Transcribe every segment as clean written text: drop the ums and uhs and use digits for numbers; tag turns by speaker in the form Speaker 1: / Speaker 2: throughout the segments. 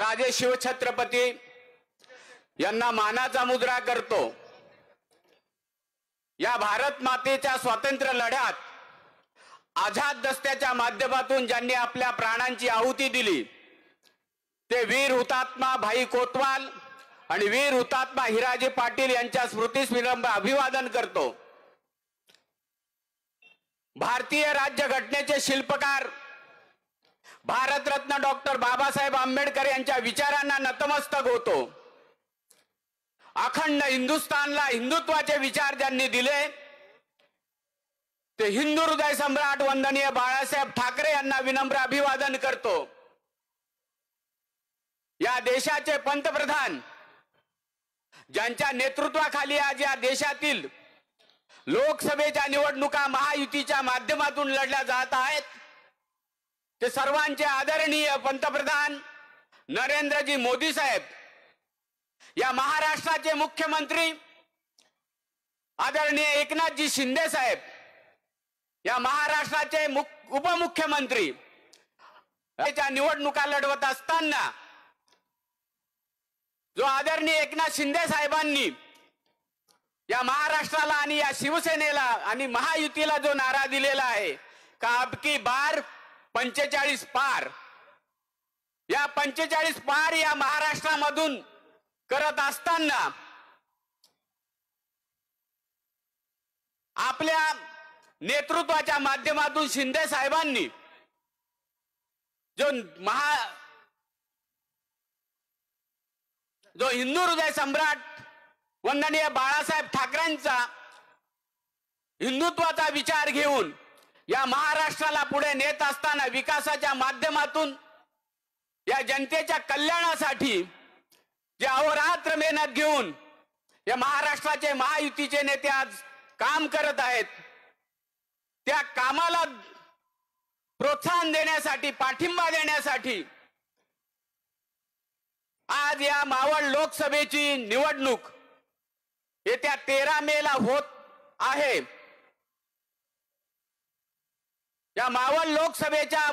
Speaker 1: राजे शिवछत्रपती यांना मानाचा मुजरा करतो। या भारत मातेच्या स्वातंत्र्य लढ्यात आझाद दस्त्याच्या माध्यमातून ज्यांनी आपल्या प्राणांची आहुती दिली ते वीर हुतात्मा भाई कोतवाल आणि वीर हुतात्मा हिराजी पाटील यांच्या स्मृतीस विनम्र अभिवादन करतो। भारतीय राज्यघटनेचे शिल्पकार भारतरत्न डॉक्टर बाबासाहेब आंबेडकर यांच्या विचारांना नतमस्तक होतो। अखंड हिंदुस्थानला हिंदुत्वाचे विचार ज्यांनी दिले ते हिंदू हृदय सम्राट वंदनीय बाळासाहेब ठाकरे यांना विनम्र अभिवादन करतो। या देशाचे पंतप्रधान ज्यांच्या नेतृत्वाखाली आज या देशातील लोकसभेच्या निवडणुका महायुतीच्या माध्यमातून लढल्या जात आहेत ते सर्वांचे आदरणीय पंतप्रधान नरेंद्रजी मोदी साहेब, या महाराष्ट्राचे मुख्यमंत्री आदरणीय एकनाथजी शिंदे साहेब, या महाराष्ट्राचे उपमुख्यमंत्री याच्या निवडणुका लढवत असताना जो आदरणीय एकनाथ शिंदे साहेबांनी या महाराष्ट्राला आणि या शिवसेनेला आणि महायुतीला जो नारा दिलेला आहे का अब की बार 45 पार, या 45 पार या महाराष्ट्रामधून करत असताना आपल्या नेतृत्वाच्या माध्यमातून शिंदे साहेबांनी जो हिंदू हृदय सम्राट वंदनीय बाळासाहेब ठाकरेंचा हिंदुत्वाचा विचार घेऊन या महाराष्ट्राला पुढे नेत असताना विकासाच्या माध्यमातून या जनतेच्या कल्याणासाठी जे अहोरात्र मेहनत घेऊन या महाराष्ट्राचे महायुतीचे नेते आज काम करत आहेत त्या कामाला प्रोत्साहन देण्यासाठी, पाठिंबा देण्यासाठी आज या मावळ लोकसभेची निवडणूक येत्या 13 मेला होत आहे। या मावळ लोकसभेच्या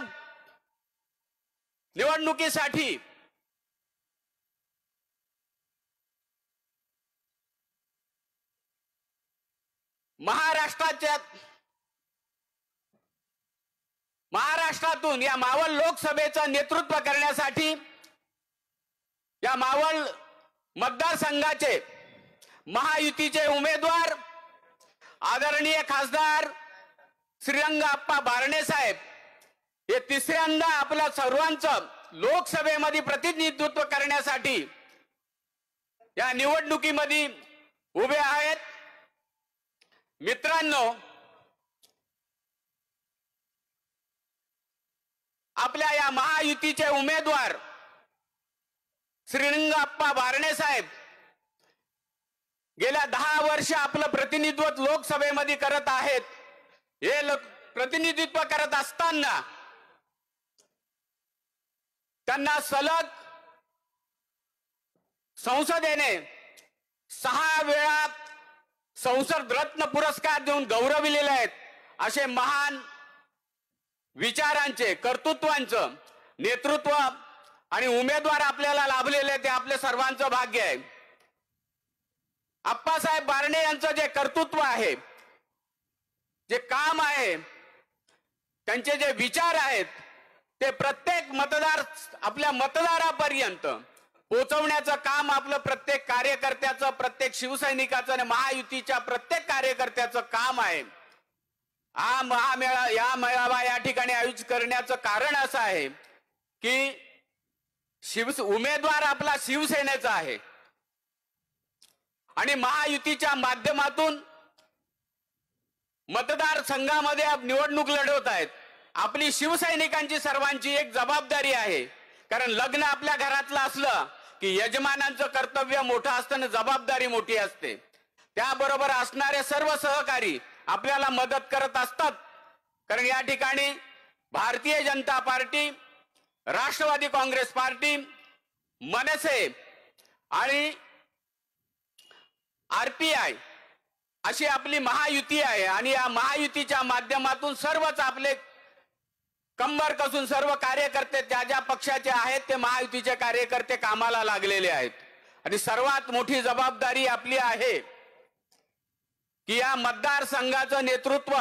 Speaker 1: निवडणुकीसाठी महाराष्ट्रातून या मावळ लोकसभेचं नेतृत्व करण्यासाठी या मावळ मतदारसंघाचे महायुतीचे उमेदवार आदरणीय खासदार श्रीरंग अप्पा बारणे साहेब हे तिसऱ्यांदा आपल्या सर्वांचं लोकसभेमध्ये प्रतिनिधित्व करण्यासाठी या निवडणुकीमध्ये उभे आहेत। मित्रांनो, आपल्या या महायुतीचे उमेदवार श्रीरंग अप्पा बारणे साहेब गेल्या 10 वर्ष आपलं प्रतिनिधित्व लोकसभेमध्ये करत आहेत। हे प्रतिनिधित्व करत असताना त्यांना सलग संसदेने 6 वेळा संसद रत्न पुरस्कार देऊन गौरविलेले आहेत। असे महान विचारांचे, कर्तृत्वांचं नेतृत्व आणि उमेदवार आपल्याला लाभलेले ते आपले सर्वांचं भाग्य आहे। अप्पासाहेब बारणे यांचं जे कर्तृत्व आहे, जे काम आहे, त्यांचे जे विचार आहेत ते प्रत्येक आपल्या मतदारापर्यंत पोहोचवण्याचं काम आपलं प्रत्येक कार्यकर्त्याचं, प्रत्येक शिवसैनिकाचं आणि महायुतीच्या प्रत्येक कार्यकर्त्याचं काम आहे। या मेळावा या ठिकाणी आयोजित करण्याचं कारण असं आहे की उमेदवार आपला शिवसेनेचा आहे आणि महायुतीच्या माध्यमातून मतदारसंघामध्ये निवडणूक लढवत आहेत। आपली शिवसैनिकांची सर्वांची एक जबाबदारी आहे, कारण लग्न आपल्या घरातलं असलं की यजमानांचं कर्तव्य मोठं असतं, जबाबदारी मोठी असते। त्याबरोबर असणारे सर्व सहकारी आपल्याला मदत करत असतात, कारण या ठिकाणी भारतीय जनता पार्टी, राष्ट्रवादी काँग्रेस पार्टी, मनसे आणि RPI अशी आपली महायुती आहे आणि या महायुतीच्या माध्यमातून सर्वच आपले कंबर कसून सर्व कार्यकर्ते ज्या ज्या पक्षाचे आहेत ते महायुतीचे कार्यकर्ते कामाला लागलेले आहेत आणि सर्वात मोठी जबाबदारी आपली आहे की या मतदारसंघाचं नेतृत्व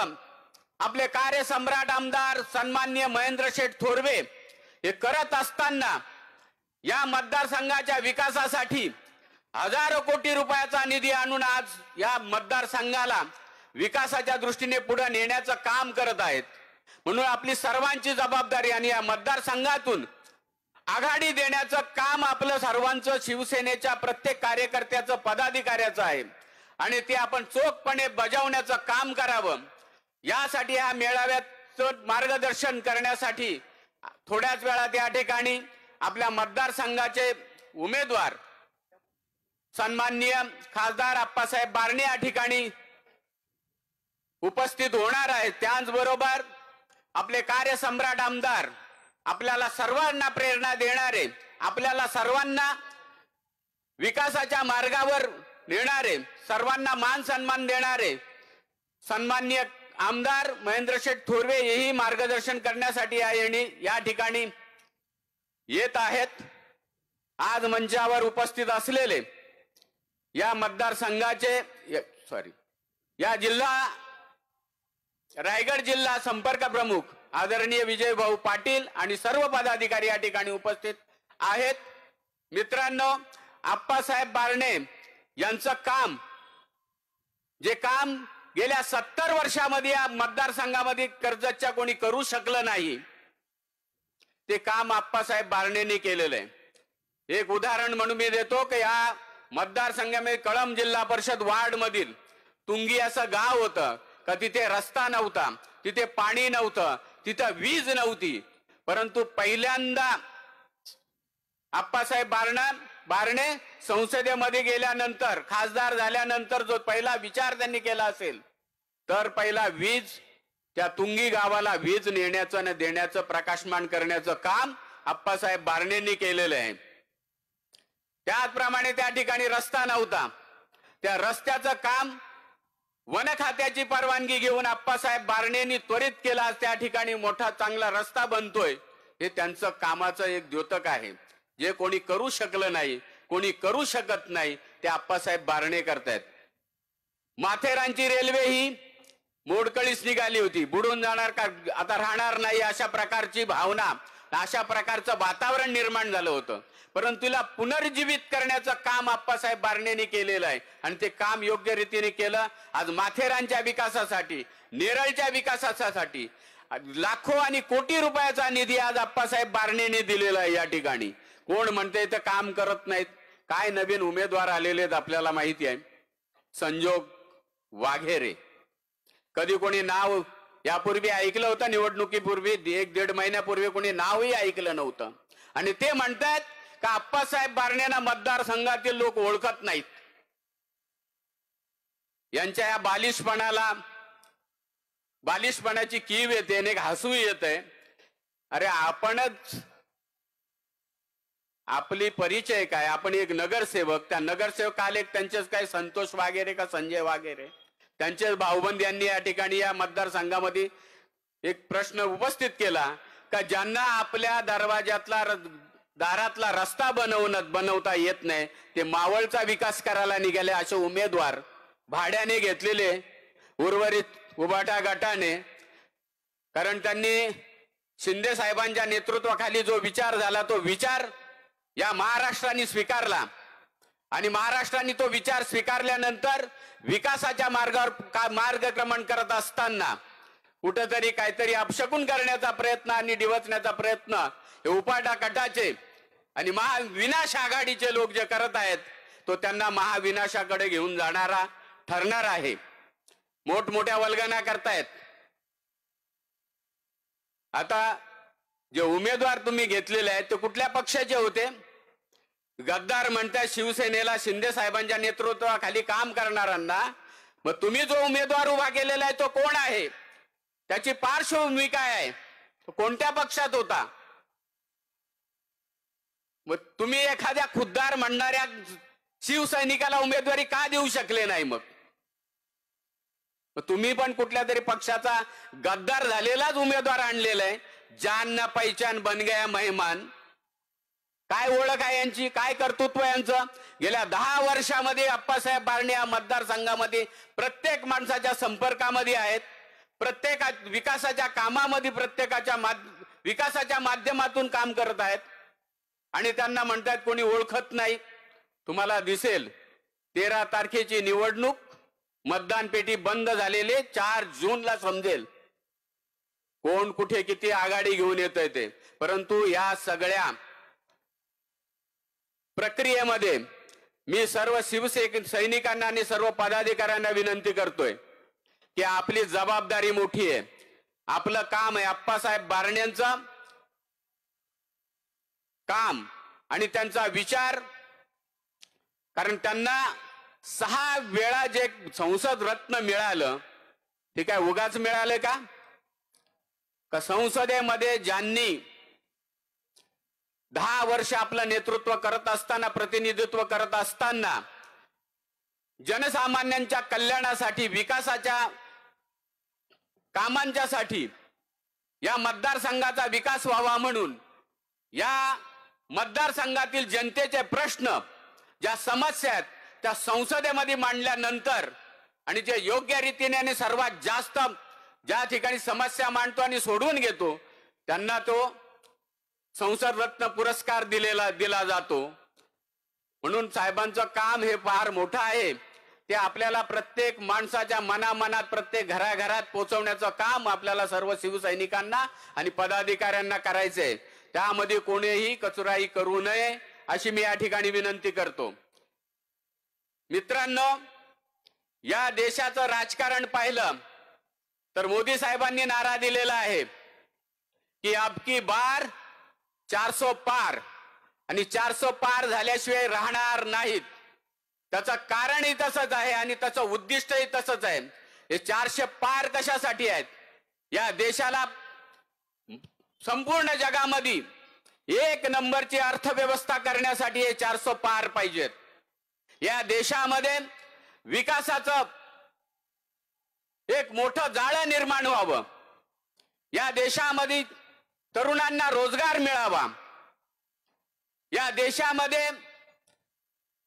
Speaker 1: आपले कार्यसम्राट आमदार सन्माननीय महेंद्र शेठ थोरवे हे करत असताना या मतदारसंघाच्या विकासासाठी हजारो कोटी रुपयाचा निधी आणून आज या मतदारसंघाला विकासाच्या दृष्टीने पुढे नेण्याचं काम करत आहेत। म्हणून आपली सर्वांची जबाबदारी आणि या मतदारसंघातून आघाडी देण्याचं काम आपलं सर्वांचं शिवसेनेच्या प्रत्येक कार्यकर्त्याचं पदाधिकाऱ्याचं आहे आणि ते आपण चोखपणे बजावण्याचं काम करावं। यासाठी या मेळाव्याचं मार्गदर्शन करण्यासाठी थोड्याच वेळात या ठिकाणी आपल्या मतदारसंघाचे उमेदवार सन्माननीय खासदार आप्पासाहेब बारणे या ठिकाणी उपस्थित होणार आहेत। त्याचबरोबर आपले कार्यसम्राट आमदार आपल्याला सर्वांना प्रेरणा देणारे, आपल्याला सर्वांना विकासाच्या मार्गावर नेणारे, सर्वांना मान सन्मान देणारे सन्माननीय आमदार महेंद्र शेठ थोरवे हेही मार्गदर्शन करण्यासाठी या ठिकाणी येत आहेत। आज मंचावर उपस्थित असलेले या मतदारसंघाचे या जिल्हा रायगड जिल्हा संपर्क प्रमुख आदरणीय विजय भाऊ पाटील आणि सर्व पदाधिकारी या ठिकाणी उपस्थित आहेत। मित्रांनो, आप्पासाहेब बारणे यांचं काम, जे काम गेल्या 70 वर्षामध्ये या मतदारसंघामध्ये कर्जतच्या कोणी करू शकलं नाही, ते काम आप्पासाहेब बारणेंनी केलेलं आहे। एक उदाहरण म्हणून मी देतो की या मतदारसंघामध्ये कळंब जिल्हा परिषद वार्ड मधील तुंगी असं गाव होतं का तिथे रस्ता नव्हता, तिथे पाणी नव्हतं, तिथे वीज नव्हती, परंतु पहिल्यांदा आप्पासाहेब बारणे संसदेमध्ये गेल्यानंतर, खासदार झाल्यानंतर जो पहिला विचार त्यांनी केला असेल तर पहिला वीज त्या तुंगी गावाला वीज नेण्याचं आणि देण्याचं, प्रकाशमान करण्याचं काम आप्पासाहेब बारणेंनी केलेलं आहे। त्याचप्रमाणे त्या ठिकाणी रस्ता नव्हता, त्या रस्त्याचं काम वन खात्याची परवानगी घेऊन आप्पासाहेब बारणेंनी त्वरित केला। त्या ठिकाणी मोठा चांगला रस्ता बनतोय, हे त्यांचं कामाचं एक द्योतक आहे। जे कोणी करू शकलं नाही, कोणी करू शकत नाही, ते आप्पासाहेब बारणे करतायत। माथेरानची रेल्वे ही मोडकळीस निघाली होती, बुडून जाणार का आता राहणार नाही अशा प्रकारची भावना, अशा प्रकारचं वातावरण निर्माण झालं होतं, परंतु तिला पुनर्जीवित करण्याचं काम आप्पासाहेब बारणेंनी केलेलं आहे आणि ते काम योग्य रीतीने केलं। आज माथेरानच्या विकासासाठी, नेरळच्या विकासासाठी लाखो आणि कोटी रुपयाचा निधी आज आप्पासाहेब बारणेंनी दिलेला आहे। या ठिकाणी कोण म्हणते इथं काम करत नाहीत, काय नवीन उमेदवार आलेले आहेत आपल्याला माहिती आहे, संजोग वाघेरे, कधी कोणी नाव यापूर्वी ऐकलं होतं? निवडणुकीपूर्वी 1-1.5 महिन्यापूर्वी कोणी नावही ऐकलं नव्हतं आणि ते म्हणतात का आप्पासाहेब बारणेंना मतदारसंघातील लोक ओळखत नाहीत। यांच्या या बालिशपणाची कीव येते आणि हसू येते। अरे आपणच, आपली परिचय काय, आपण एक नगरसेवक, त्या नगरसेवकाला एक त्यांचेच काय संतोष वागेरे का संजय वागेरे त्यांचे भाऊबंद यांनी या ठिकाणी या मतदारसंघामध्ये एक प्रश्न उपस्थित केला का ज्यांना आपल्या दारातला रस्ता बनवता येत नाही, ते मावळचा विकास करायला निघाले असे उमेदवार भाड्याने घेतलेले उर्वरित उभाटा गटाने, कारण त्यांनी शिंदे साहेबांच्या नेतृत्वाखाली जो विचार झाला तो विचार या महाराष्ट्राने स्वीकारला आणि महाराष्ट्राने तो विचार स्वीकारल्यानंतर विकासाच्या मार्गावर मार्गक्रमण करत असताना कुठेतरी काहीतरी अपशकुन करण्याचा प्रयत्न आणि डिवचण्याचा प्रयत्न हे उपाटा गटाचे आणि महाविनाश आघाडीचे लोक जे करत आहेत तो त्यांना महाविनाशाकडे घेऊन जाणारा ठरणार आहे। मोठमोठ्या वल्गना करतायत। आता जे उमेदवार तुम्ही घेतलेले आहेत ते कुठल्या पक्षाचे होते? गद्दार म्हणतात शिवसेनेला, शिंदे साहेबांच्या नेतृत्वाखाली काम करणाऱ्यांना। मग तुम्ही जो उमेदवार उभा केलेला आहे तो कोण आहे, त्याची पार्श्वभूमी काय आहे, कोणत्या पक्षात होता? मग तुम्ही एखाद्या खुद्दार म्हणणाऱ्या शिवसैनिकाला उमेदवारी का देऊ शकले नाही? मग तुम्ही पण कुठल्या तरी पक्षाचा गद्दार झालेलाच उमेदवार आणलेला आहे जान ना पहचान बन गया मेहमान। काय ओळख आहे यांची, काय कर्तृत्व यांचं? गेल्या 10 वर्षामध्ये अप्पासाहेब बारणे या मतदारसंघामध्ये प्रत्येक माणसाच्या संपर्कामध्ये आहेत, प्रत्येक विकासाच्या कामामध्ये प्रत्येकाच्या विकासाच्या माध्यमातून काम करत आहेत आणि त्यांना म्हणतात कोणी ओळखत नाही। तुम्हाला दिसेल 13 तारखेची निवडणूक, मतदान पेटी बंद झालेले 4 जूनला समजेल कोण कुठे किती आघाडी घेऊन येतोय ते। परंतु या सगळ्या प्रक्रियेमध्ये मी सर्व शिवसैनिकांना आणि सर्व पदाधिकाऱ्यांना विनंती करतोय की आपली जबाबदारी मोठी आहे, आपलं काम आहे अप्पासाहेब बारणेंचं काम आणि त्यांचा विचार। कारण त्यांना 6 वेळा जे संसद रत्न मिळालं ते काय उगाच मिळालं का? संसदेमध्ये ज्यांनी 10 वर्ष आपलं नेतृत्व करत असताना, प्रतिनिधित्व करत असताना जनसामान्यांच्या कल्याणासाठी, विकासाच्या कामांच्यासाठी, या मतदारसंघाचा विकास व्हावा म्हणून या मतदारसंघातील जनतेचे प्रश्न, ज्या समस्या आहेत त्या संसदेमध्ये मांडल्यानंतर आणि जे योग्य रीतीने आणि सर्वात जास्त ज्या ठिकाणी समस्या मांडतो आणि सोडवून घेतो त्यांना तो संसद रत्न पुरस्कार दिला जातो। म्हणून साहेबांचं काम हे फार मोठं आहे, ते आपल्याला प्रत्येक माणसाच्या मनामनात, प्रत्येक घराघरात पोहोचवण्याचं काम आपल्याला सर्व शिवसैनिकांना आणि पदाधिकाऱ्यांना करायचंय। त्यामध्ये कोणीही कचराई करू नये अशी मी या ठिकाणी विनंती करतो। मित्रांनो, या देशाचं राजकारण पाहिलं तर मोदी साहेबांनी नारा दिलेला आहे की अबकी बार 400 पार, आणि 400 पार झाल्याशिवाय राहणार नाहीत। त्याचं कारणही तसंच आहे आणि त्याचं उद्दिष्टही तसंच आहे। हे 400 पार कशासाठी आहेत? या देशाला संपूर्ण जगामध्ये 1 नंबरची अर्थव्यवस्था करण्यासाठी हे 400 पार पाहिजेत। या देशामध्ये विकासाचं एक मोठं जाळं निर्माण व्हावं, या देशामध्ये तरुणांना रोजगार मिळावा, या देशामध्ये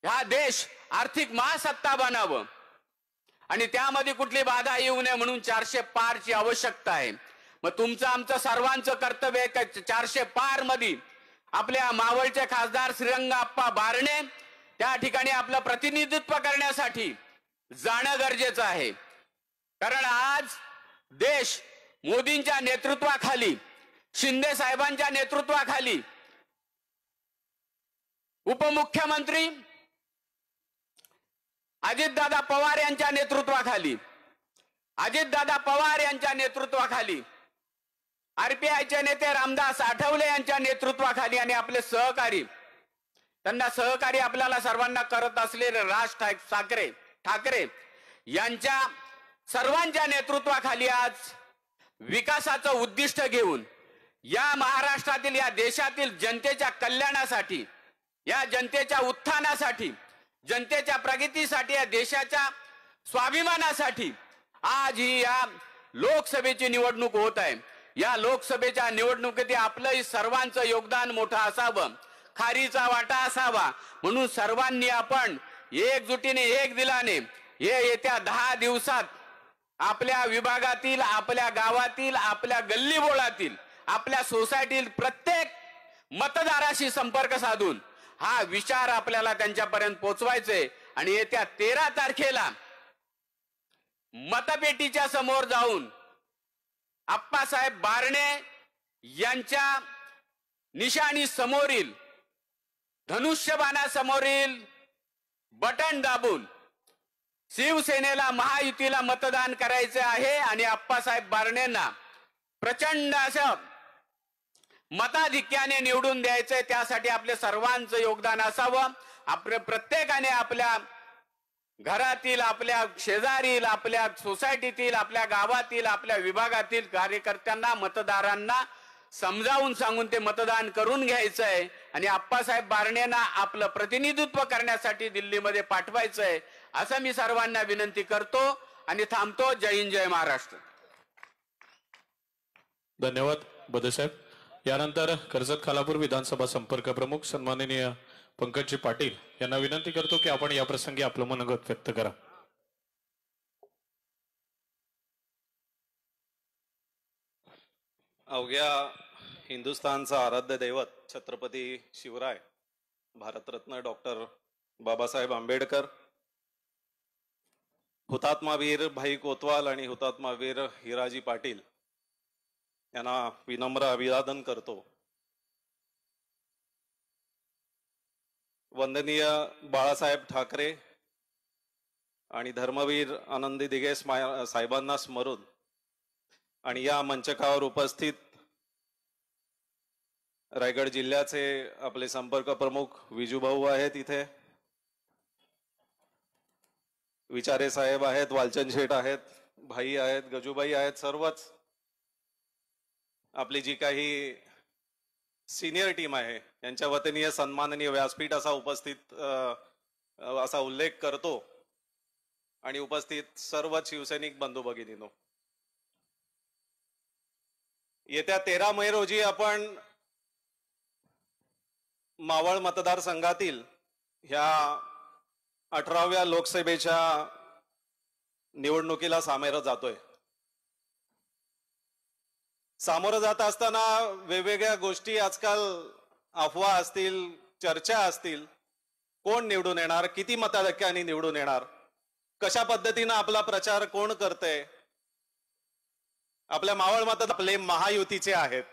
Speaker 1: हा देश आर्थिक महासत्ता बनावं आणि त्यामध्ये कुठली बाधा येऊ नये म्हणून 400 पारची आवश्यकता आहे। मग तुमचं आमचं सर्वांचं कर्तव्य आहे की 400 पार मध्ये आपल्या मावळचे खासदार श्रीरंगाप्पा बारणे त्या ठिकाणी आपलं प्रतिनिधित्व करण्यासाठी जाणं गरजेचं आहे। कारण आज देश मोदींच्या नेतृत्वाखाली, शिंदे साहेबांच्या नेतृत्वाखाली, उपमुख्यमंत्री अजितदादा पवार यांच्या नेतृत्वाखाली, आरपीआयचे नेते रामदास आठवले यांच्या नेतृत्वाखाली आणि आपले सहकारी, त्यांना सहकारी आपल्याला सर्वांना करत असलेले राज ठाकरे यांच्या सर्वांच्या नेतृत्वाखाली आज विकासाचं उद्दिष्ट घेऊन या महाराष्ट्रातील, या देशातील जनतेच्या कल्याणासाठी, या जनतेच्या उत्थानासाठी, जनतेच्या प्रगतीसाठी, या देशाच्या स्वाभिमानासाठी आज ही या लोकसभेची निवडणूक होत आहे। या लोकसभेच्या निवडणुकीत आपलं सर्वांचं योगदान मोठं असावं, खारीचा वाटा असावा म्हणून सर्वांनी आपण एकजुटीने, एक दिलाने हे येत्या 10 दिवसात आपल्या विभागातील, आपल्या गावातील, आपल्या गल्लीबोळातील, आपल्या सोसायटीतील प्रत्येक मतदाराशी संपर्क साधून हा विचार आपल्याला त्यांच्यापर्यंत पोहोचवायचे आणि येत्या 13 तारखेला मतपेटीच्या समोर जाऊन अप्पासाहेब बारणे यांच्या निशाणी समोरील, धनुष्यबाणासमोरील बटन दाबून शिवसेनेला, महायुतीला मतदान करायचे आहे आणि अप्पासाहेब बारणेंना प्रचंड असं मताधिक्याने निवडून द्यायचंय। त्यासाठी आपले सर्वांचं योगदान असावं। आपल्या प्रत्येकाने आपल्या घरातील, आपल्या शेजारील, आपल्या सोसायटीतील, आपल्या गावातील, आपल्या विभागातील कार्यकर्त्यांना, मतदारांना समजावून सांगून ते मतदान करून घ्यायचंय आणि अप्पासाहेब बारणेंना आपलं प्रतिनिधित्व करण्यासाठी दिल्लीमध्ये पाठवायचंय असं मी सर्वांना विनंती करतो आणि थांबतो। जय हिंद, जय महाराष्ट्र।
Speaker 2: धन्यवाद। बदेसाहेब. यानंतर कर्जत खालापूर विधानसभा संपर्क प्रमुख सन्माननीय पंकजी पाटील यांना विनंती करतो की आपण या प्रसंगी आपलं मनोगत व्यक्त करा.
Speaker 3: अवघ्या हिंदुस्थानचा आराध्य दैवत छत्रपती शिवराय, भारतरत्न डॉक्टर बाबासाहेब आंबेडकर, हुतात्मा वीर भाई कोतवाल आणि हुतात्मा वीर हिराजी पाटील यांना विनम्र अभिवादन करतो. वंदनीय बाळासाहेब ठाकरे आणि धर्मवीर आनंदी दिघे साहेबांना स्मरून आणि या मंचकावर उपस्थित रायगड जिल्ह्याचे आपले संपर्क प्रमुख विजूभाऊ आहेत, इथे विचारे साहेब आहेत, वालचंद शेठ आहेत, भाई आहेत, गजूबाई आहेत, सर्वच आपली जी काही सिनियर टीम आहे यांच्या वतीने सन्माननीय व्यासपीठ असा उपस्थित असा उल्लेख करतो. आणि उपस्थित सर्व शिवसैनिक बंधू भगिनींनो, येत्या 13 मे रोजी आपण मावळ मतदारसंघातील ह्या 18व्या लोकसभेच्या निवडणुकीला सामोरं जातोय. सामोरं जात असताना वेगवेगळ्या गोष्टी आजकाल अफवा असतील, चर्चा असतील, कोण निवडून येणार, किती मताधिक्याने निवडून येणार, कशा पद्धतीने आपला प्रचार कोण करतंय. आपल्या मावळ मतात आपले महायुतीचे आहेत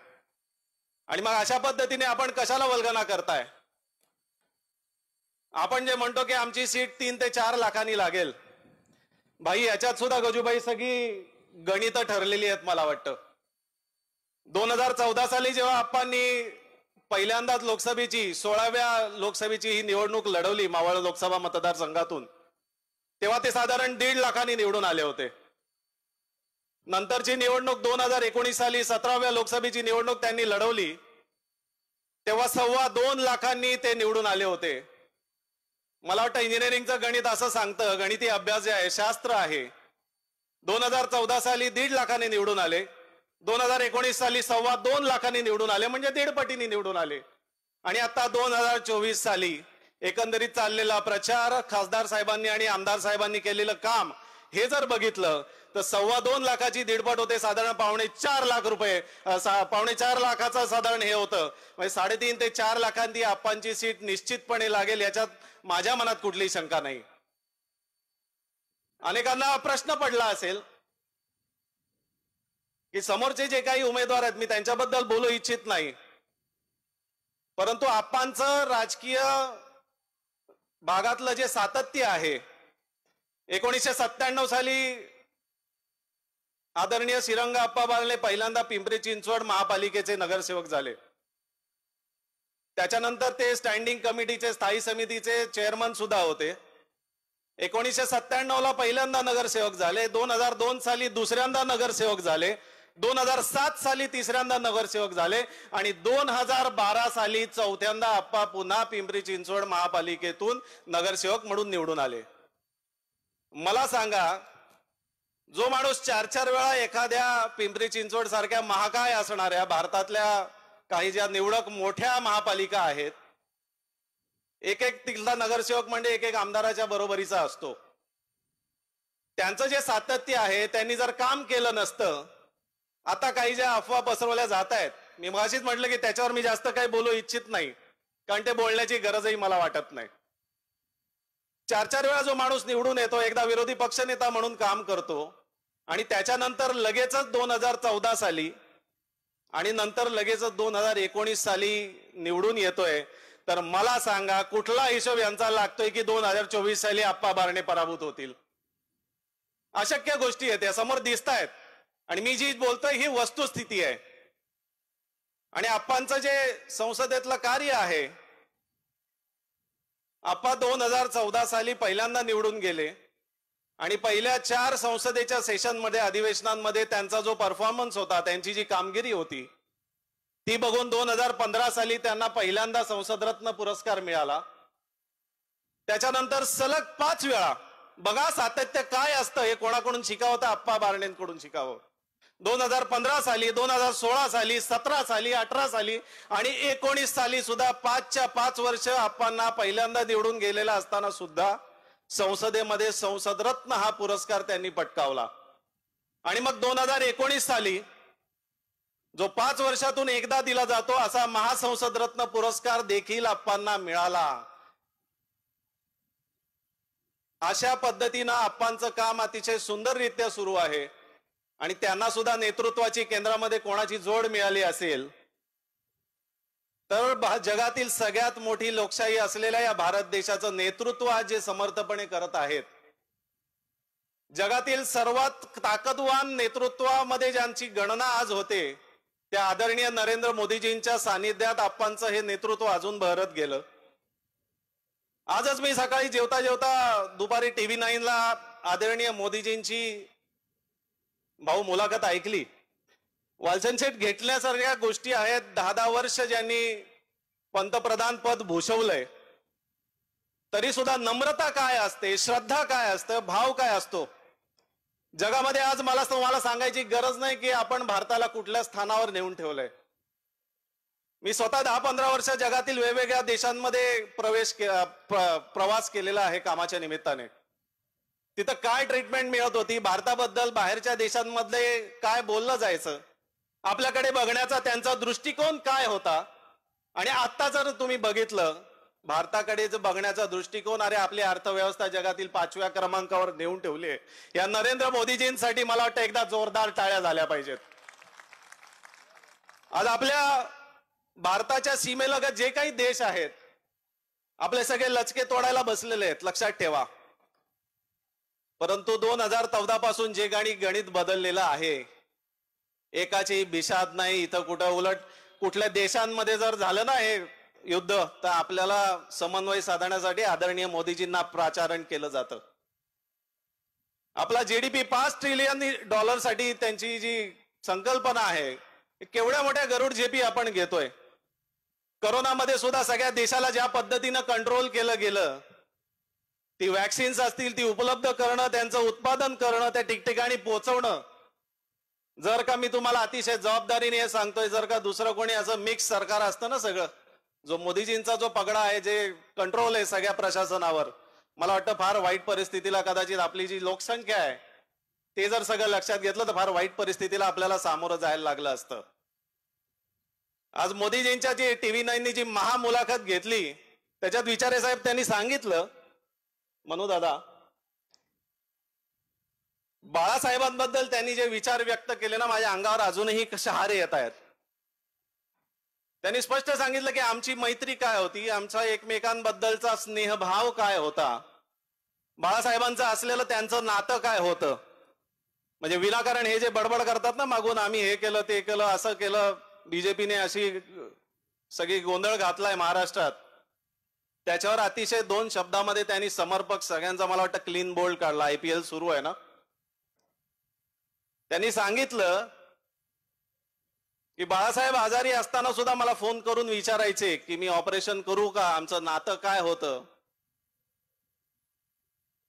Speaker 3: आणि मग अशा पद्धतीने आपण कशाला वल्गना करताय. आपण जे म्हणतो की आमची सीट 3 ते 4 लाखांनी लागेल, भाई याच्यात सुद्धा गजूबाई सगळी गणित ठरलेली आहेत. मला वाटतं 2014 साली जेव्हा आपणनी पहिल्यांदाच लोकसभेची 16व्या लोकसभेची ही निवडणूक लढवली मावळ लोकसभा मतदारसंघातून, तेव्हा ते साधारण 1.5 लाखांनी निवडून आले होते. नंतरची निवडणूक 2019 साली 17व्या लोकसभेची निवडणूक त्यांनी लढवली, तेव्हा 2.25 लाखांनी ते निवडून आले होते. मला वाटतं इंजिनिअरिंगचं गणित असं सांगतं, गणिती अभ्यास जे आहे, शास्त्र आहे, 2014 साली 1.5 लाखांनी निवडून आले, 2019 साली 2.25 लाखांनी निवडून आले, म्हणजे 1.5 पटीने निवडून आले. आणि आता 2024 साली एकंदरीत चाललेला प्रचार, खासदार साहेबांनी आणि आमदार साहेबांनी केलेलं काम हे जर बघितलं तर 2.25 लाखाची 1.5 होते, साधारण 4.25 लाख रुपये, 4.25 लाखाचं साधारण हे होतं. म्हणजे 3.5 ते 4 लाखांची आपांची सीट निश्चितपणे लागेल, याच्यात माझ्या मनात कुठलीही शंका नाही. अनेकांना प्रश्न पडला असेल की समोरचे जे काही उमेदवार आहेत, मी त्यांच्याबद्दल बोलू इच्छित नाही, परंतु आपांचं राजकीय भागातलं जे सातत्य आहे, 1997 साली आदरणीय श्रीरंग आप्पा बारणे पहिल्यांदा पिंपरी चिंचवड महापालिकेचे नगरसेवक झाले. त्याच्यानंतर ते स्टँडिंग कमिटीचे, स्थायी समितीचे चेअरमन सुद्धा होते. 1997 ला पहिल्यांदा नगरसेवक झाले, 2002 साली दुसऱ्यांदा नगरसेवक झाले, 2007 साली तिसऱ्यांदा नगरसेवक झाले आणि 2012 साली चौथ्यांदा आप्पा पुन्हा पिंपरी चिंचवड महापालिकेतून नगरसेवक म्हणून निवडून आले. मला सांगा, जो माणूस 4-4 वेळा एखाद्या पिंपरी चिंचवड सारख्या महाकाय असणाऱ्या भारतातल्या काही ज्या निवडक मोठ्या महापालिका आहेत, एक तिथला नगरसेवक म्हणजे एक आमदाराच्या बरोबरीचा असतो, त्यांचं जे सातत्य आहे, त्यांनी जर काम केलं नसतं, आता काही ज्या अफवा पसरवल्या जात आहेत, मी मगाशीच म्हटलं की त्याच्यावर मी जास्त काही बोलू इच्छित नाही, कारण ते बोलण्याची गरजही मला वाटत नाही. 4-4 वेळा जो माणूस निवडून येतो, एकदा विरोधी पक्षनेता म्हणून काम करतो आणि त्याच्यानंतर लगेचच 2014 साली आणि नंतर लगेचच 2019 साली निवडून येतोय, तर मला सांगा कुठला हिशोब यांचा लागतोय की 2024 साली आप्पा बारणे पराभूत होतील. अशक्य गोष्टी आहेत, त्या समोर दिसत आहेत आणि मी जी बोलतोय ही वस्तुस्थिती आहे. आणि आप्पांचं जे संसदेतलं कार्य आहे, आप्पा 2014 साली पहिल्यांदा निवडून गेले आणि पहिल्या 4 संसदेच्या सेशनमध्ये, अधिवेशनांमध्ये त्यांचा जो परफॉर्मन्स होता, त्यांची जी कामगिरी होती, ती बघून 2015 साली त्यांना पहिल्यांदा संसदरत्न पुरस्कार मिळाला. त्याच्यानंतर सलग 5 वेळा, बघा सातत्य काय असतं, हे कोणाकडून शिकावं तर आप्पा बारणेंकडून शिकावं. 2015 साली, 2016 साली, 17 साली, 18 साली आणि 19 साली सुद्धा 5च्या 5 वर्ष आप्पांना पहिल्यांदा निवडून गेलेला असताना सुद्धा संसदेमध्ये संसदरत्न हा पुरस्कार त्यांनी पटकावला. आणि मग 2019 साली जो 5 वर्षातून एकदा दिला जातो असा महासंसदरत्न पुरस्कार देखील आप्पांना मिळाला. अशा पद्धतीनं आप्पांचं काम अतिशय सुंदररित्या सुरू आहे आणि त्यांना सुद्धा नेतृत्वाची केंद्रामध्ये कोणाची जोड मिळाली असेल तर जगातील सगळ्यात मोठी लोकशाही असलेल्या या भारत देशाचं नेतृत्व आज जे समर्थपणे करत आहेत, जगातील सर्वात ताकदवान नेतृत्वामध्ये ज्यांची गणना आज होते त्या आदरणीय नरेंद्र मोदीजींच्या सानिध्यात आप्पांचं हे नेतृत्व अजून बहरत गेलं. आजच मी सकाळी जेवता जेवता दुपारी TV 9 ला आदरणीय मोदीजींची भाऊ मुलाखत ऐकली. वालचंद घेतल्यासारख्या गोष्टी आहेत. 10-10 वर्ष ज्यांनी पंतप्रधान पद भूषवलंय तरी सुद्धा नम्रता काय असते, श्रद्धा काय असतं, भाव काय असतो जगामध्ये आज मला तुम्हाला सांगायची गरज नाही की आपण भारताला कुठल्या स्थानावर नेऊन ठेवलंय. मी स्वतः 10-15 वर्ष जगातील वेगवेगळ्या देशांमध्ये प्रवास केलेला आहे कामाच्या निमित्ताने. तिथं काय ट्रीटमेंट मिळत होती, भारताबद्दल बाहेरच्या देशांमध्ये काय बोललं जायचं, आपल्याकडे बघण्याचा त्यांचा दृष्टिकोन काय होता. आणि आता जर तुम्ही बघितलं भारताकडे बघण्याचा दृष्टिकोन, अरे आपली अर्थव्यवस्था जगातील 5व्या क्रमांकावर नेऊन ठेवली आहे. या नरेंद्र मोदीजींसाठी मला वाटतं एकदा जोरदार टाळ्या झाल्या पाहिजेत. आज आपल्या भारताच्या सीमेलगत जे काही देश आहेत आपले सगळे लचके तोडायला बसलेले आहेत, लक्षात ठेवा. परंतु 2014 पासून जे गणित बदललेलं आहे, एकाची बिशाद नाही इथं कुठं. उलट कुठल्या देशांमध्ये जर झालं ना हे युद्ध तर आपल्याला समन्वय साधण्यासाठी आदरणीय मोदीजींना प्राचारण केलं जातं. आपला GDP $5 ट्रिलियन साठी त्यांची जी संकल्पना आहे, केवढ्या मोठ्या गरुड झेपी आपण घेतोय. कोरोनामध्ये सुद्धा सगळ्या देशाला ज्या पद्धतीनं कंट्रोल केलं गेलं, ती वॅक्सिन्स असतील ती उपलब्ध करणं, त्यांचं उत्पादन करणं, त्या ठिकठिकाणी पोहोचवणं. जर का मी तुम्हाला अतिशय जबाबदारीने हे सांगतोय, जर का दुसरं कोणी असं मिक्स सरकार असतं ना, सगळं जो मोदीजींचा जो पगडा आहे, जे कंट्रोल आहे सगळ्या प्रशासनावर, मला वाटतं फार वाईट परिस्थितीला कदाचित आपली जी लोकसंख्या आहे ते जर सगळं लक्षात घेतलं तर फार वाईट परिस्थितीला आपल्याला सामोरं जायला लागलं असतं. आज मोदीजींच्या जी TV 9 जी महामुलाखत घेतली त्याच्यात विचारे साहेब त्यांनी सांगितलं, मनू दादा, बाळासाहेबांबद्दल त्यांनी जे विचार व्यक्त केले ना, माझ्या अंगावर अजूनही शहारे येत आहेत. त्यांनी स्पष्ट सांगितलं की आमची मैत्री काय होती, आमचा एकमेकांबद्दलचा स्नेहभाव काय होता, बाळासाहेबांचं असलेलं त्यांचं नातं काय होतं. म्हणजे विनाकारण हे जे बडबड करतात ना मागून, आम्ही हे केलं ते केलं असं केलं, बीजेपीने अशी सगळी गोंधळ घातलाय महाराष्ट्रात, त्याच्यावर अतिशय 2 शब्दामध्ये त्यांनी समर्पक सगळ्यांचा मला वाटतं क्लीन बोल्ड काढला. IPL सुरू आहे ना, त्यांनी सांगितलं की बाळासाहेब आजारी असताना सुद्धा मला फोन करून विचारायचे की मी ऑपरेशन करू का, आमचं नातं काय होतं.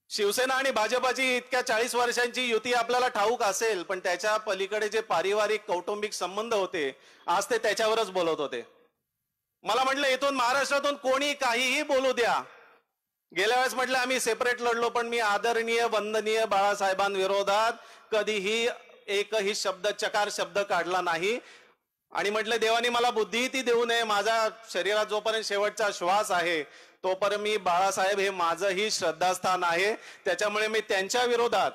Speaker 3: शिवसेना आणि भाजपाची इतक्या 40 वर्षांची युती आपल्याला ठाऊक असेल, पण त्याच्या पलीकडे जे पारिवारिक कौटुंबिक संबंध होते आज ते त्याच्यावरच बोलत होते. मला म्हटलं इथून महाराष्ट्रातून कोणी काहीही बोलू द्या, गेल्या वेळेस म्हटलं आम्ही सेपरेट लढलो पण मी आदरणीय वंदनीय बाळासाहेबांविरोधात कधीही एकही शब्द, चकार शब्द काढला नाही. आणि म्हटलं देवानी मला बुद्धी ती देऊ नये, माझ्या शरीरात जोपर्यंत शेवटचा श्वास आहे तोपर्यंत मी बाळासाहेब हे माझंही श्रद्धास्थान आहे, त्याच्यामुळे मी त्यांच्या विरोधात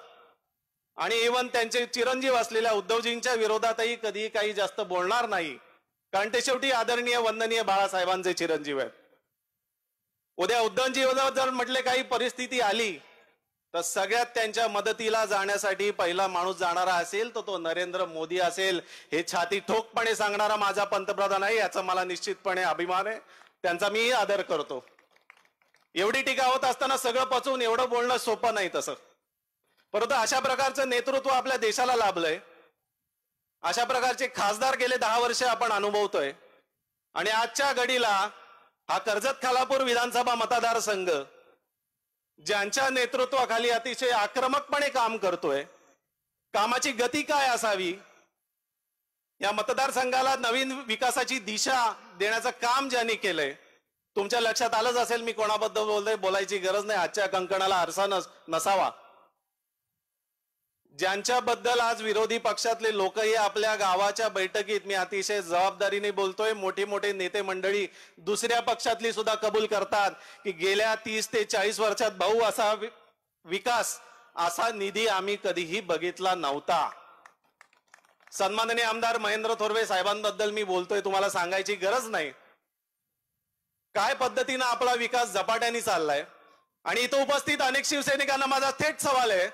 Speaker 3: आणि इव्हन त्यांचे चिरंजीव असलेल्या उद्धवजींच्या विरोधातही कधी काही जास्त बोलणार नाही, कारण ते शेवटी आदरणीय वंदनीय बाळासाहेबांचे चिरंजीव आहेत. उद्या उद्धवजी जर म्हटले काही परिस्थिती आली तर सगळ्यात त्यांच्या मदतीला जाण्यासाठी पहिला माणूस जाणारा असेल तर तो नरेंद्र मोदी असेल. हे छाती ठोकपणे सांगणारा माझा पंतप्रधान आहे, याचा मला निश्चितपणे अभिमान आहे, त्यांचा मी आदर करतो. एवढी टीका होत असताना सगळं पचवून एवढं बोलणं सोपं नाही तसं. परंतु अशा प्रकारचं नेतृत्व आपल्या देशाला लाभलंय, अशा प्रकारचे खासदार गेले 10 वर्ष आपण अनुभवतोय. आणि आजच्या घडीला हा कर्जत खालापूर विधानसभा मतदारसंघ ज्यांच्या नेतृत्वाखाली अतिशय आक्रमकपणे काम करतोय, कामाची गती काय असावी, या मतदारसंघाला नवीन विकासाची दिशा देण्याचं काम ज्यांनी केलंय, तुमच्या लक्षात आलंच असेल मी कोणाबद्दल बोलतोय, बोलायची गरज नाही, आजच्या कंकणाला आरसा नसावा. ज्यांच्याबद्दल आज विरोधी पक्षातले लोकही आपल्या गावाच्या बैठकीत, मी अतिशय जबाबदारीने बोलतोय, मोठे मोठे नेते मंडळी दुसऱ्या पक्षातली सुद्धा कबूल करतात की गेल्या 30 ते 40 वर्षात भाऊ असा विकास, असा निधी आम्ही कधीही बघितला नव्हता. सन्माननीय आमदार महेंद्र थोरवे साहेबांबद्दल मी बोलतोय, तुम्हाला सांगायची गरज नाही काय पद्धतीनं आपला विकास झपाट्याने चाललाय. आणि इथं उपस्थित अनेक शिवसैनिकांना माझा थेट सवाल आहे,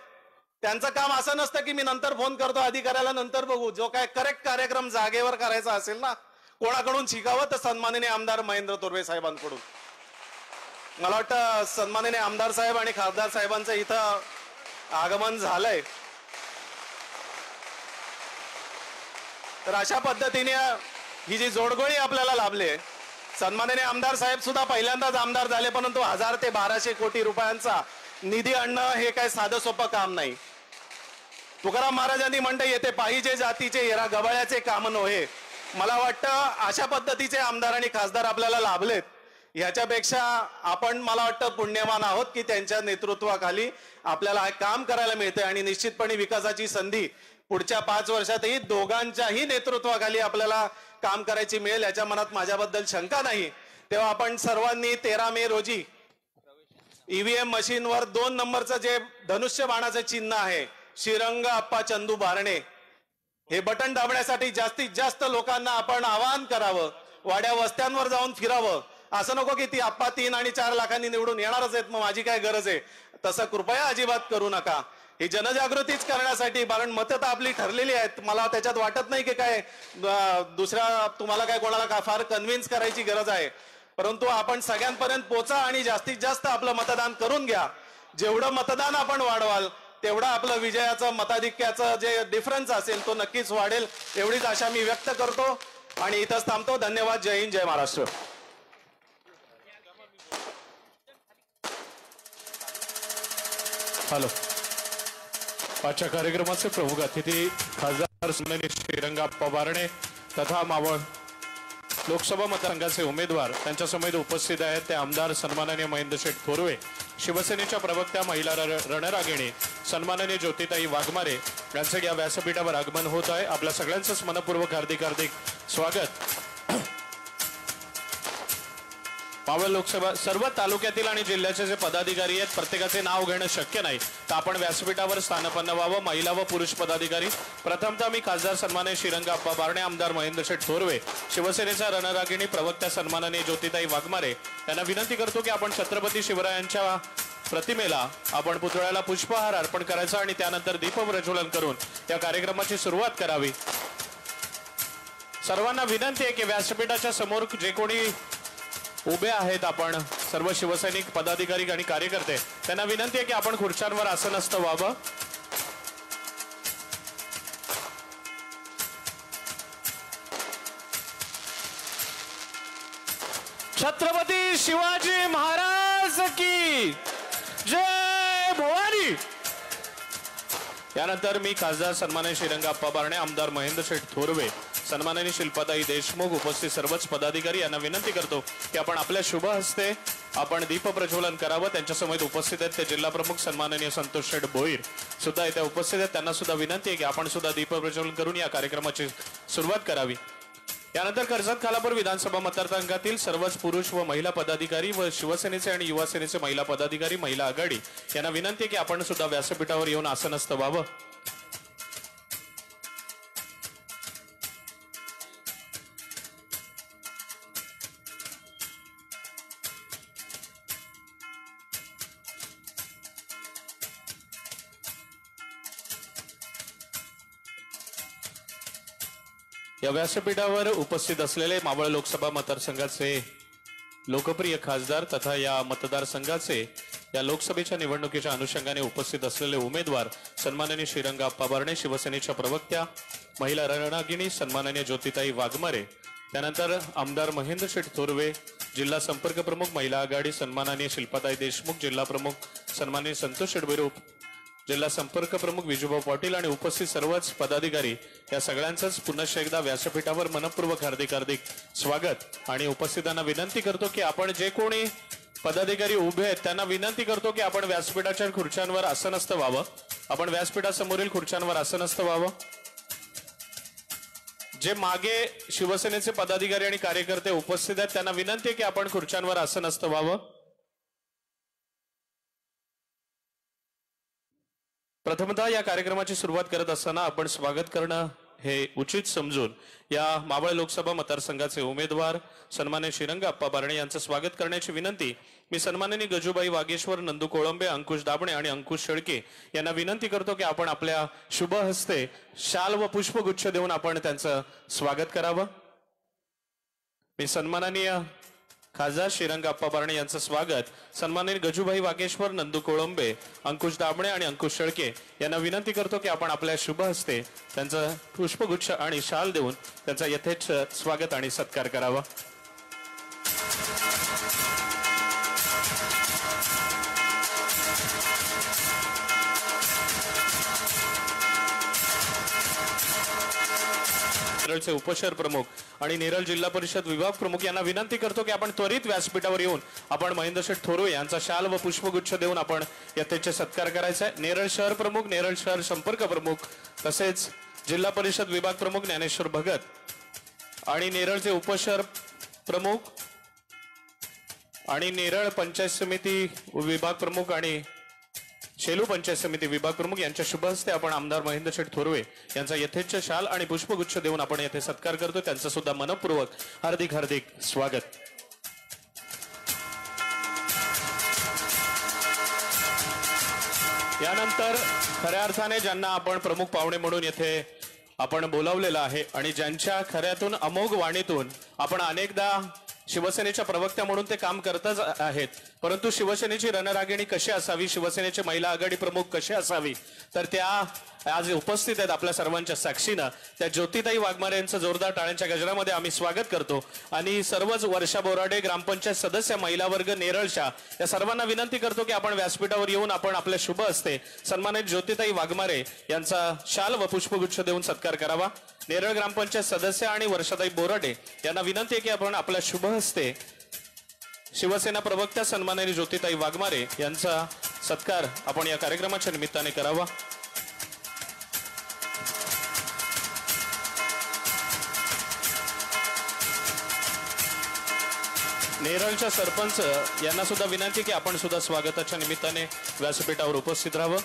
Speaker 3: त्यांचं काम असं नसतं की मी नंतर फोन करतो अधिकाऱ्याला, नंतर बघू. जो काय करेक्ट कार्यक्रम जागेवर करायचा असेल ना, कोणाकडून शिकावं तर सन्माननीय आमदार महेंद्र थोरवे साहेबांकडून. मला वाटतं सन्माननीय आमदार साहेब आणि खासदार साहेबांचं इथं आगमन झालंय. तर अशा पद्धतीने ही जी जोडगोळी आपल्याला लाभली, सन्माननीय आमदार साहेब सुद्धा पहिल्यांदाच आमदार झाले, परंतु 1000 ते 1200 कोटी रुपयांचा निधी आणणं हे काय साधं सोपं काम नाही. तुकाराम महाराजांनी म्हणते, येते पाहिजे जातीचे येरा गबाळ्याचे काम नव्हे. मला वाटतं अशा पद्धतीचे आमदार आणि खासदार आपल्याला लाभलेत. ह्याच्यापेक्षा आपण मला वाटतं पुण्यवान आहोत की त्यांच्या नेतृत्वाखाली आपल्याला काम करायला मिळते. आणि निश्चितपणे विकासाची संधी पुढच्या 5 वर्षातही दोघांच्याही नेतृत्वाखाली आपल्याला काम करायची मिळेल, याच्या मनात माझ्याबद्दल शंका नाही. तेव्हा आपण सर्वांनी 13 मे रोजी ईव्हीएम मशीनवर 2 नंबरचं जे धनुष्य बाणाचं चिन्ह आहे, श्रीरंग अप्पा चंदू बारणे, हे बटन दाबण्यासाठी जास्तीत जास्त लोकांना आपण आवाहन करावं. वाड्या वस्त्यांवर जाऊन फिरावं. असं नको की ती आप्पा 3 आणि 4 लाखांनी निवडून येणारच आहेत, मग माझी काय गरज आहे, तसं कृपया अजिबात करू नका. ही जनजागृतीच करण्यासाठी, कारण मतं तर आपली ठरलेली आहेत. मला त्याच्यात वाटत नाही की काय दुसऱ्या तुम्हाला काय कोणाला का फार कन्व्हिन्स करायची गरज आहे. परंतु आपण सगळ्यांपर्यंत पोचा आणि जास्तीत जास्त आपलं मतदान करून घ्या. जेवढं मतदान आपण वाढवाल तेवढं आपलं विजयाचं मताधिक्याचं जे डिफरन्स असेल तो नक्कीच वाढेल, एवढीच आशा मी व्यक्त करतो आणि इथंच थांबतो. धन्यवाद. जय हिंद, जय महाराष्ट्र.
Speaker 2: हॅलो. आजच्या कार्यक्रमाचे प्रमुख अतिथी खासदार सन्माननीय श्रीरंग अप्पा बारणे तथा मावळ लोकसभा मतदारसंघाचे उमेदवार त्यांच्यासमोर उपस्थित आहेत ते आमदार सन्माननीय महेंद्र शेठ थोरवे, शिवसेनेच्या प्रवक्त्या महिला रणरागिणी सन्माननीय ज्योतिताई वाघमारे यांचे या व्यासपीठावर आगमन होत आहे. आपल्या सगळ्यांचंच मनपूर्वक हार्दिक हार्दिक स्वागत. मावळ लोकसभा सर्व तालुक्यातील आणि जिल्ह्याचे जे पदाधिकारी आहेत प्रत्येकाचे नाव घेणं शक्य नाही, तर आपण व्यासपीठावर स्थानपन्न व्हावं. महिला व पुरुष पदाधिकारी, प्रथमतः मी खासदार सन्माननीय श्रीरंग अप्पा बारणे, आमदार महेंद्र शेठ थोरवे, शिवसेनेचा रणरागिणी प्रवक्त्या सन्माननीय ज्योतिताई वाघमारे यांना विनंती करतो की आपण छत्रपती शिवरायांच्या प्रतिमेला आपण पुतळ्याला पुष्पहार अर्पण करायचा आणि त्यानंतर दीपप्रज्वलन करून या कार्यक्रमाची सुरुवात करावी. सर्वांना विनंती आहे की व्यासपीठाच्या समोर जे कोणी उभे आहेत आपण सर्व शिवसैनिक पदाधिकारी आणि कार्यकर्ते, त्यांना विनंती आहे की आपण खुर्च्यांवर आसनस्थ व्हावं. छत्रपती शिवाजी महाराज की जय भवानी. यानंतर मी खासदार सन्माननीय श्रीरंग अप्पा बारणे, आमदार महेंद्र शेठ थोरवे, सन्माननीय शिल्पाताई देशमुख, उपस्थित सर्वच पदाधिकारी यांना विनंती करतो की आपण आपल्या शुभ हस्ते आपण दीप प्रज्वलन करावं. त्यांच्यासमोर उपस्थित आहेत ते जिल्हा प्रमुख सन्माननीय संतोष शेठ भोईर सुद्धा इथे उपस्थित आहेत. त्यांना सुद्धा विनंती आहे की आपण सुद्धा दीप प्रज्वलन करून या कार्यक्रमाची सुरुवात करावी. यानंतर कर्जत खालापूर विधानसभा मतदारसंघातील सर्वच पुरुष व महिला पदाधिकारी व शिवसेनेचे आणि युवा सेनेचे महिला पदाधिकारी, महिला आघाडी यांना विनंती आहे की आपण सुद्धा व्यासपीठावर येऊन आसनस्थ व्हावं. या व्यासपीठावर उपस्थित असलेले मावळ लोकसभा मतदारसंघाचे लोकप्रिय खासदार तथा या मतदारसंघाचे या लोकसभेच्या निवडणुकीच्या अनुषंगाने उपस्थित असलेले उमेदवार सन्माननीय श्रीरंग अप्पा बारणे, शिवसेनेच्या प्रवक्त्या महिला रणरागिणी सन्माननीय ज्योतिताई वाघमारे, त्यानंतर आमदार महेंद्र शेठ थोरवे, जिल्हा संपर्क प्रमुख महिला आघाडी सन्माननीय शिल्पाताई देशमुख, जिल्हा प्रमुख सन्माननीय संतोष शेठ भोईर, जिल्हा संपर्क प्रमुख विजूभाऊ पाटील आणि उपस्थित सर्वच पदाधिकारी या सगळ्यांचंच पुन्हा एकदा व्यासपीठावर मनपूर्वक हार्दिक हार्दिक स्वागत आणि उपस्थितांना विनंती करतो की आपण जे कोणी पदाधिकारी उभे आहेत त्यांना विनंती करतो की आपण व्यासपीठाच्या खुर्च्यांवर आसनस्थ व्हावं. आपण व्यासपीठासमोरील खुर्च्यांवर आसनस्थ व्हावं. जे मागे शिवसेनेचे पदाधिकारी आणि कार्यकर्ते उपस्थित आहेत त्यांना विनंती आहे की आपण खुर्च्यांवर आसनस्थ व्हावं. प्रथमतः या कार्यक्रमाची सुरुवात करत असताना आपण स्वागत करणं हे उचित समजून या मावळ लोकसभा मतदारसंघाचे उमेदवार सन्माननीय श्रीरंग अप्पा बारणे यांचं स्वागत करण्याची विनंती मी सन्माननीय गजूबाई वागेश्वर, नंदू कोळंबे, अंकुश दाबणे आणि अंकुश शेळके यांना विनंती करतो की आपण आपल्या शुभ हस्ते शाल व पुष्पगुच्छ देऊन आपण त्यांचं स्वागत करावं. मी सन्माननीय खासदार श्रीरंग अप्पा बारणे यांचं स्वागत सन्माननीय गजूभाई वागेश्वर, नंदू कोळंबे, अंकुश दाबणे आणि अंकुश शेळके यांना विनंती करतो की आपण आपल्या शुभ हस्ते त्यांचं पुष्पगुच्छ आणि शाल देऊन त्यांचा यथेच्छ स्वागत आणि सत्कार करावा. नेरळचे उपशहर प्रमुख आणि नेरळ जिल्हा परिषद विभाग प्रमुख यांना विनंती करतो की आपण त्वरित व्यासपीठावर येऊन आपण महेंद्र शेठ थोरवे यांचा शाल व पुष्पगुच्छ देऊन आपण यथेच्छ सत्कार करायचा आहे. नेरळ शहर प्रमुख, नेरळ शहर संपर्क प्रमुख तसेच जिल्हा परिषद विभाग प्रमुख ज्ञानेश्वर भगत आणि नेरळचे उपशहर प्रमुख आणि नेरळ पंचायत समिती विभाग प्रमुख आणि शेलू पंचायत समिती विभाग प्रमुख यांच्या शुभ हस्ते आपण आमदार महेंद्र शेठ थोरवे यांचा यथेच्छ शाल आणि पुष्पगुच्छ देऊन आपण येथे सत्कार करतो. त्यांचं सुद्धा मनपूर्वक हार्दिक हार्दिक स्वागत. यानंतर खऱ्या अर्थाने ज्यांना आपण प्रमुख पाहुणे म्हणून येथे आपण बोलावलेलं आहे आणि ज्यांच्या खऱ्यातून अमोघ वाणीतून आपण अनेकदा शिवसेनेच्या प्रवक्त्या म्हणून ते काम करतच आहेत, परंतु शिवसेनेची रणरागिणी कशी असावी, शिवसेनेचे महिला आघाडी प्रमुख कसे असावी, तर त्या आज उपस्थित आहेत आपल्या सर्वांच्या साक्षीनं. त्या ज्योतिताई वाघमारे यांचं जोरदार टाळ्यांच्या गजरामध्ये आम्ही स्वागत करतो. आणि सर्वच वर्षा बोराडे ग्रामपंचायत सदस्य, महिला वर्ग नेरळच्या या सर्वांना विनंती करतो की आपण व्यासपीठावर येऊन आपण आपल्या शुभ हस्ते सन्मानित ज्योतिताई वाघमारे यांचा शाल व पुष्पगुच्छ देऊन सत्कार करावा. नेरळ ग्रामपंचायत सदस्य आणि वर्षाताई बोराडे यांना विनंती आहे की आपण आपल्या शुभ हस्ते शिवसेना प्रवक्त्या सन्माननीय ज्योतिताई वाघमारे यांचा सत्कार आपण या कार्यक्रमाच्या निमित्ताने करावा. नेरळच्या सरपंच यांना सुद्धा विनंती की आपण सुद्धा स्वागताच्या निमित्ताने व्यासपीठावर उपस्थित राहावं.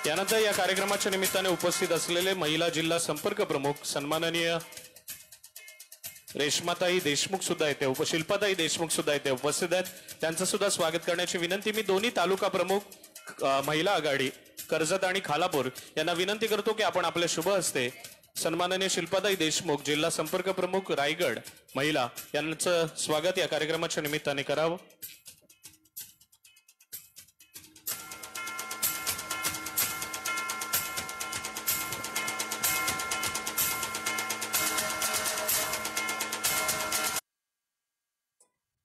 Speaker 2: यानंतर या कार्यक्रमाच्या निमित्ताने उपस्थित असलेले महिला जिल्हा संपर्क प्रमुख सन्माननीय रेश्माताई देशमुख सुद्धा येते, शिल्पाताई देशमुख सुद्धा येते उपस्थित आहेत. त्यांचं सुद्धा स्वागत करण्याची विनंती मी दोन्ही तालुका प्रमुख महिला आघाडी कर्जत आणि खालापूर यांना विनंती करतो की आपण आपल्या शुभ हस्ते सन्माननीय शिल्पाताई देशमुख जिल्हा संपर्क प्रमुख रायगड महिला यांचं स्वागत या कार्यक्रमाच्या निमित्ताने करावं.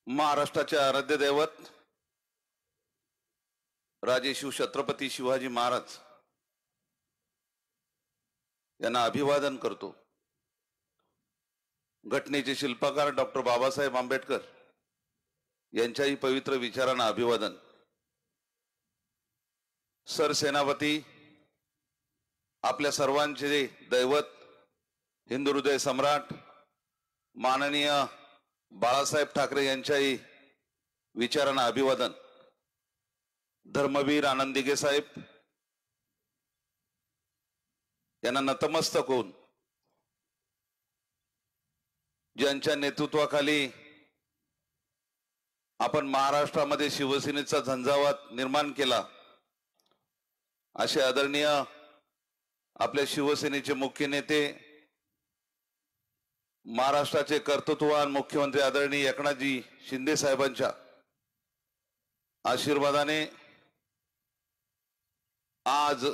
Speaker 4: महाराष्ट्राचे आराध्य दैवत राजे शिवछत्रपती शिवाजी महाराज यांना अभिवादन करतो. घटनेचे शिल्पकार डॉक्टर बाबासाहेब आंबेडकर यांच्याही पवित्र विचारांना अभिवादन. सरसेनापती आपल्या सर्वांचे दैवत हिंदू हृदय सम्राट माननीय बाळासाहेब ठाकरे यांच्याही विचारांना अभिवादन. धर्मवीर आनंद दिघे साहेब यांना नतमस्तक होऊन ज्यांच्या नेतृत्वाखाली आपण महाराष्ट्रामध्ये शिवसेनेचा झंझावात निर्माण केला असे आदरणीय आपल्या शिवसेनेचे मुख्य नेते महाराष्ट्राचे कर्तृत्ववान मुख्यमंत्री आदरणीय एकनाथजी, आज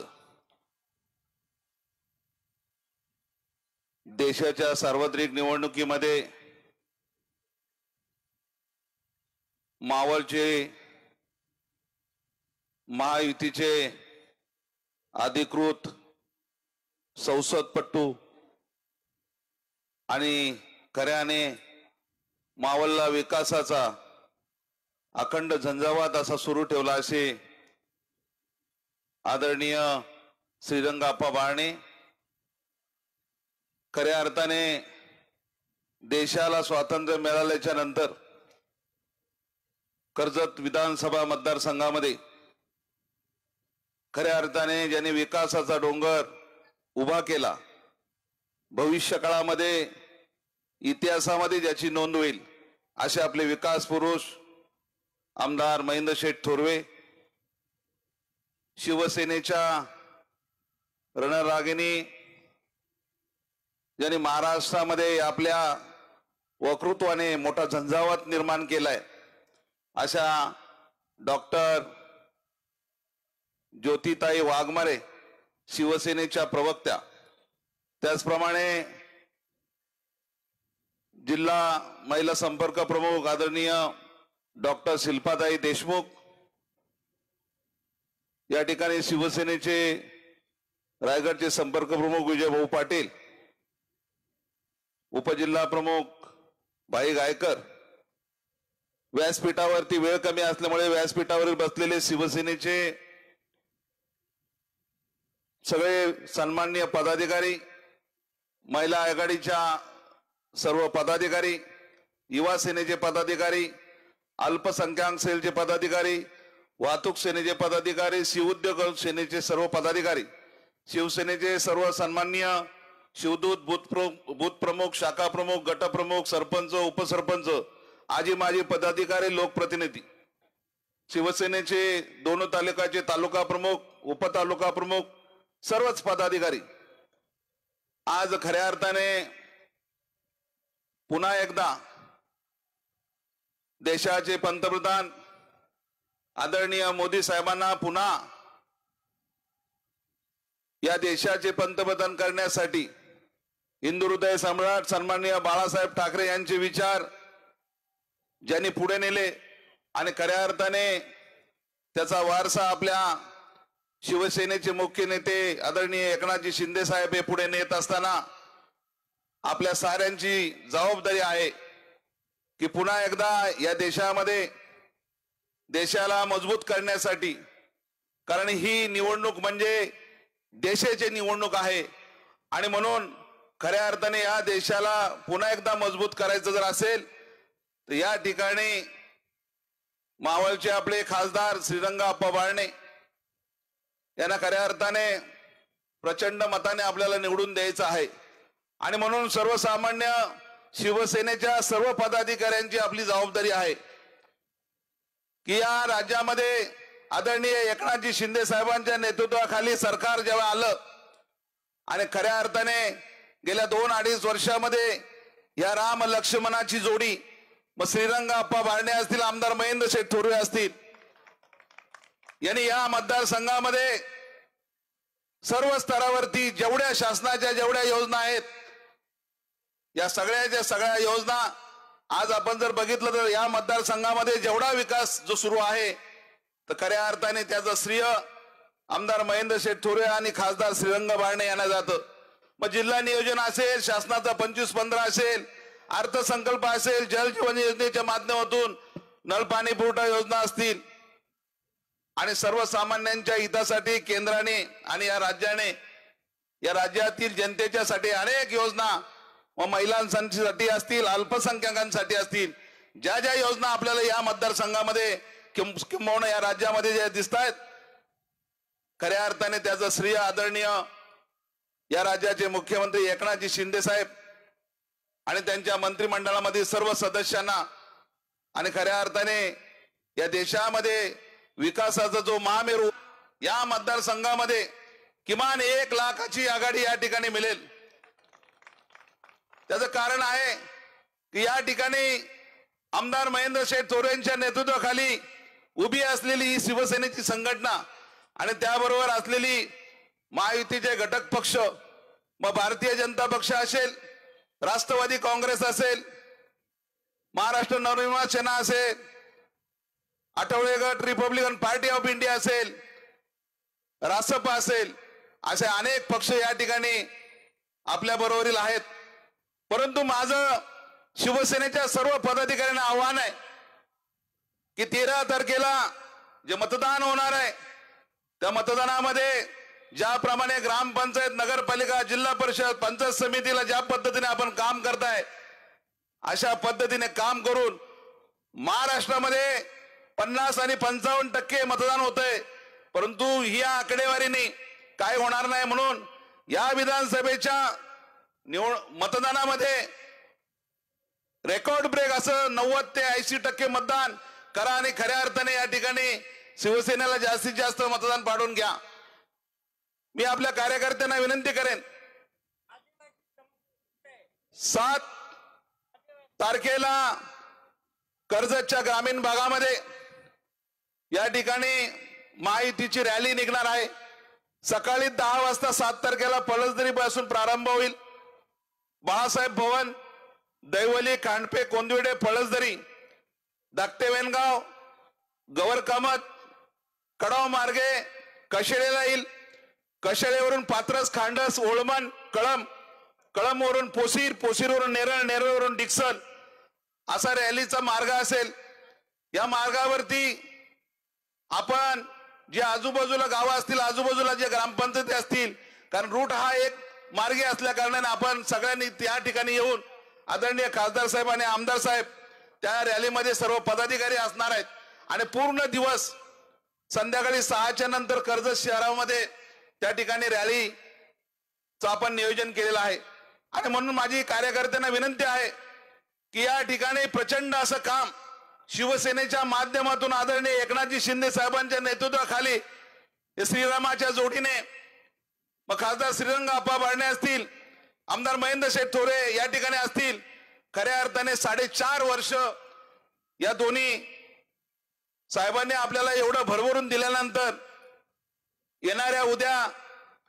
Speaker 4: देशाच्या सार्वत्रिक निवडणुकीमध्ये मावळचे महायुतीचे अधिकृत संसदपटू आणि खऱ्याने मावळला विकासाचा अखंड झंझावात असा सुरू ठेवला असे आदरणीय श्रीरंगाप्पा बारणे खऱ्या अर्थाने देशाला स्वातंत्र्य मिळाल्याच्या नंतर कर्जत विधानसभा मतदारसंघामध्ये खऱ्या अर्थाने ज्यांनी विकासाचा डोंगर उभा केला, भविष्य काळामध्ये इतिहासामध्ये ज्याची नोंद होईल असे आपले विकास पुरुष आमदार महेंद्र शेठ थोरवे, शिवसेनेच्या रणरागिणी ज्यांनी महाराष्ट्रामध्ये आपल्या वक्तृत्वाने मोठा झंझावात निर्माण केलाय अशा डॉक्टर ज्योतिताई वाघमारे शिवसेनेच्या प्रवक्त्या, त्याचप्रमाणे जिल्हा महिला संपर्क प्रमुख आदरणीय डॉक्टर शिल्पाताई देशमुख, या ठिकाणी शिवसेनेचे रायगडचे संपर्क प्रमुख विजयभाऊ पाटील, उपजिल्हा प्रमुख भाई गायकर, व्यासपीठावरती वेळ कमी असल्यामुळे व्यासपीठावर बसलेले शिवसेनेचे सगळे सन्माननीय पदाधिकारी, महिला आघाडीच्या सर्व पदाधिकारी, युवा सेनेचे पदाधिकारी, अल्पसंख्याक सेलचे पदाधिकारी, वाहतूक सेनेचे पदाधिकारी, शिवउद्योग सेनेचे सर्व पदाधिकारी, शिवसेनेचे सर्व सन्माननीय शिवदूत, बूथ प्रमुख, शाखा प्रमुख, गट प्रमुख, सरपंच, उपसरपंच, आजी माजी पदाधिकारी, लोकप्रतिनिधी, शिवसेनेचे दोन तालुक्याचे तालुका प्रमुख, उपतालुका प्रमुख, सर्वच पदाधिकारी आज खऱ्या अर्थाने पुन्हा एकदा देशाचे पंतप्रधान आदरणीय मोदी साहेबांना पुन्हा या देशाचे पंतप्रधान करण्यासाठी हिंदू हृदय सम्राट सन्माननीय बाळासाहेब ठाकरे यांचे विचार ज्यांनी पुढे नेले आणि खऱ्या अर्थाने त्याचा वारसा आपल्या शिवसेनेचे मुख्य नेते आदरणीय एकनाथजी शिंदे साहेब हे पुढे नेत असताना आपल्या साऱ्यांची जबाबदारी आहे की पुन्हा एकदा या देशामध्ये देशाला मजबूत करण्यासाठी, कारण ही निवडणूक म्हणजे देशाची निवडणूक आहे आणि म्हणून खऱ्या अर्थाने या देशाला पुन्हा एकदा मजबूत करायचं जर असेल तर या ठिकाणी मावळचे आपले खासदार श्रीरंगाप्पा बारणे यांना खऱ्या अर्थाने प्रचंड मताने आपल्याला निवडून द्यायचं आहे आणि म्हणून सर्वसामान्य शिवसेनेच्या सर्व पदाधिकाऱ्यांची आपली जबाबदारी आहे की या राज्यामध्ये आदरणीय एकनाथजी शिंदे साहेबांच्या नेतृत्वाखाली सरकार जेव्हा आलं आणि खऱ्या अर्थाने गेल्या 2-2.5 वर्षामध्ये या राम लक्ष्मणाची जोडी मग श्रीरंगाप्पा बारणे असतील, आमदार महेंद्र शेठ थोरवे असतील, यांनी या मतदारसंघामध्ये सर्व स्तरावरती जेवढ्या शासनाच्या जेवढ्या योजना आहेत या सगळ्याच्या सगळ्या योजना आज आपण जर बघितलं तर या मतदारसंघामध्ये जेवढा विकास जो सुरू आहे तर खऱ्या अर्थाने त्याचं श्रेय आमदार महेंद्र शेठ थोरवे आणि खासदार श्रीरंग बारणे यांना जातं. मग जिल्हा नियोजन असेल, शासनाचा 25-15 असेल, अर्थसंकल्प असेल, जल जीवन योजनेच्या माध्यमातून नळ पाणी पुरवठा योजना असतील आणि सर्वसामान्यांच्या हितासाठी केंद्राने आणि या राज्याने या राज्यातील जनतेच्यासाठी अनेक योजना व महिलांसाठी असतील, अल्पसंख्याकांसाठी असतील, ज्या ज्या योजना आपल्याला या मतदारसंघामध्ये किंबहुना या राज्यामध्ये ज्या दिसत आहेत खऱ्या अर्थाने त्याचं श्रेय आदरणीय या राज्याचे मुख्यमंत्री एकनाथजी शिंदे साहेब आणि त्यांच्या मंत्रिमंडळामधील सर्व सदस्यांना आणि खऱ्या अर्थाने या देशामध्ये विकासाचा जो महामेरू या मतदारसंघामध्ये किमान 1 लाखाची आघाडी या ठिकाणी मिळेल. त्याचं कारण आहे की या ठिकाणी आमदार महेंद्र शेठ थोरवे यांच्या नेतृत्वाखाली उभी असलेली ही शिवसेनेची संघटना आणि त्याबरोबर असलेली महायुतीचे घटक पक्ष, मग भारतीय जनता पक्ष असेल, राष्ट्रवादी काँग्रेस असेल, महाराष्ट्र नवनिर्माण सेना असेल, आठवले गट, रिपब्लिकन पार्टी ऑफ इंडिया असेल, रासप असेल, असे अनेक पक्ष या ठिकाणी आपल्या बरोबरील आहेत. परंतु माझं शिवसेनेच्या सर्व पदाधिकाऱ्यांना आव्हान आहे की 13 तारखेला जे मतदान होणार आहे त्या मतदानामध्ये ज्याप्रमाणे ग्रामपंचायत, नगरपालिका, जिल्हा परिषद, पंचायत समितीला ज्या पद्धतीने आपण काम करताय अशा पद्धतीने काम करून महाराष्ट्रामध्ये 50 आणि 55% मतदान होतंय. परंतु ही आकडेवारीने काय होणार नाही, म्हणून या विधानसभेच्या मतदानामध्ये रेकॉर्ड ब्रेक असं 90 ते 80% मतदान करा आणि खऱ्या अर्थाने या ठिकाणी शिवसेनेला जास्तीत जास्त मतदान पाडून घ्या. मी आपल्या कार्यकर्त्यांना विनंती करेन, 7 तारखेला कर्जतच्या ग्रामीण भागामध्ये या ठिकाणी महायुतीची रॅली निघणार आहे. सकाळी 10 वाजता 7 तारखेला पळसदरी पासून प्रारंभ होईल. बाळासाहेब भवन, दैवली, खांडपे, कोंदिवडे, पळसदरी, धाकटे वेनगाव, गवरकामत, कडाव मार्गे कशेळेला येईल. कशेळेवरून पात्रस, खांडस, ओळमन, कळम, कळमवरून पोसीर, पोसीरवरून नेरळ, नेरळवरून डिक्सल असा रॅलीचा मार्ग असेल. या मार्गावरती आपण जे आजूबाजूला गावं असतील, आजूबाजूला जे ग्रामपंचायती असतील, कारण रूट हा एक मार्गी असल्या कारणाने आपण सगळ्यांनी त्या ठिकाणी येऊन आदरणीय खासदार साहेब आणि आमदार साहेब त्या रॅलीमध्ये सर्व पदाधिकारी असणार आहेत आणि पूर्ण दिवस संध्याकाळी 6च्या नंतर कर्जत शहरामध्ये त्या ठिकाणी रॅलीचं आपण नियोजन केलेलं आहे. आणि म्हणून माझी कार्यकर्त्यांना विनंती आहे की या ठिकाणी प्रचंड असं काम शिवसेनेच्या माध्यमातून आदरणीय एकनाथजी शिंदे साहेबांच्या नेतृत्वाखाली श्रीरामाच्या जोडीने, मग खासदार श्रीरंग आप्पा बारणे असतील, आमदार महेंद्र शेठ थोरे या ठिकाणी असतील, खऱ्या अर्थाने 4.5 वर्ष या दोन्ही साहेबांनी आपल्याला एवढं भरभरून दिल्यानंतर येणाऱ्या उद्या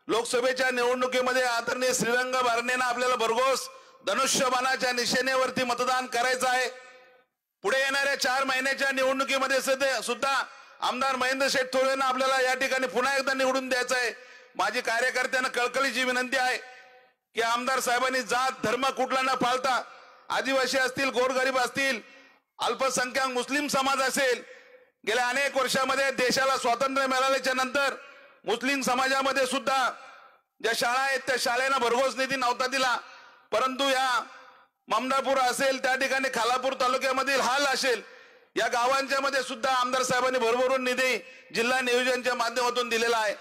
Speaker 4: लोकसभेच्या निवडणुकीमध्ये आदरणीय श्रीरंग बारणेंना आपल्याला भरघोस धनुष्यबाणाच्या निशाणेवरती मतदान करायचं आहे. पुढे येणाऱ्या 4 महिन्याच्या निवडणुकीमध्ये सुद्धा आमदार महेंद्र शेठ थोरेंना आपल्याला या ठिकाणी पुन्हा एकदा निवडून द्यायचं आहे. माझी कार्यकर्त्यांना कळकळीची विनंती आहे की आमदार साहेबांनी जात धर्म कुठला न पाळता, आदिवासी असतील, गोरगरीब असतील, अल्पसंख्याक मुस्लिम समाज असेल, गेल्या अनेक वर्षामध्ये देशाला स्वातंत्र्य मिळाल्याच्या नंतर मुस्लिम समाजामध्ये सुद्धा ज्या शाळा आहेत त्या शाळेला भरघोस निधी नव्हता दिला. परंतु या ममदापूर असेल, त्या ठिकाणी खालापूर तालुक्यामधील हाल असेल, या गावांच्या मध्ये सुद्धा आमदार साहेबांनी भरभरून निधी जिल्हा नियोजनच्या माध्यमातून दिलेला आहे.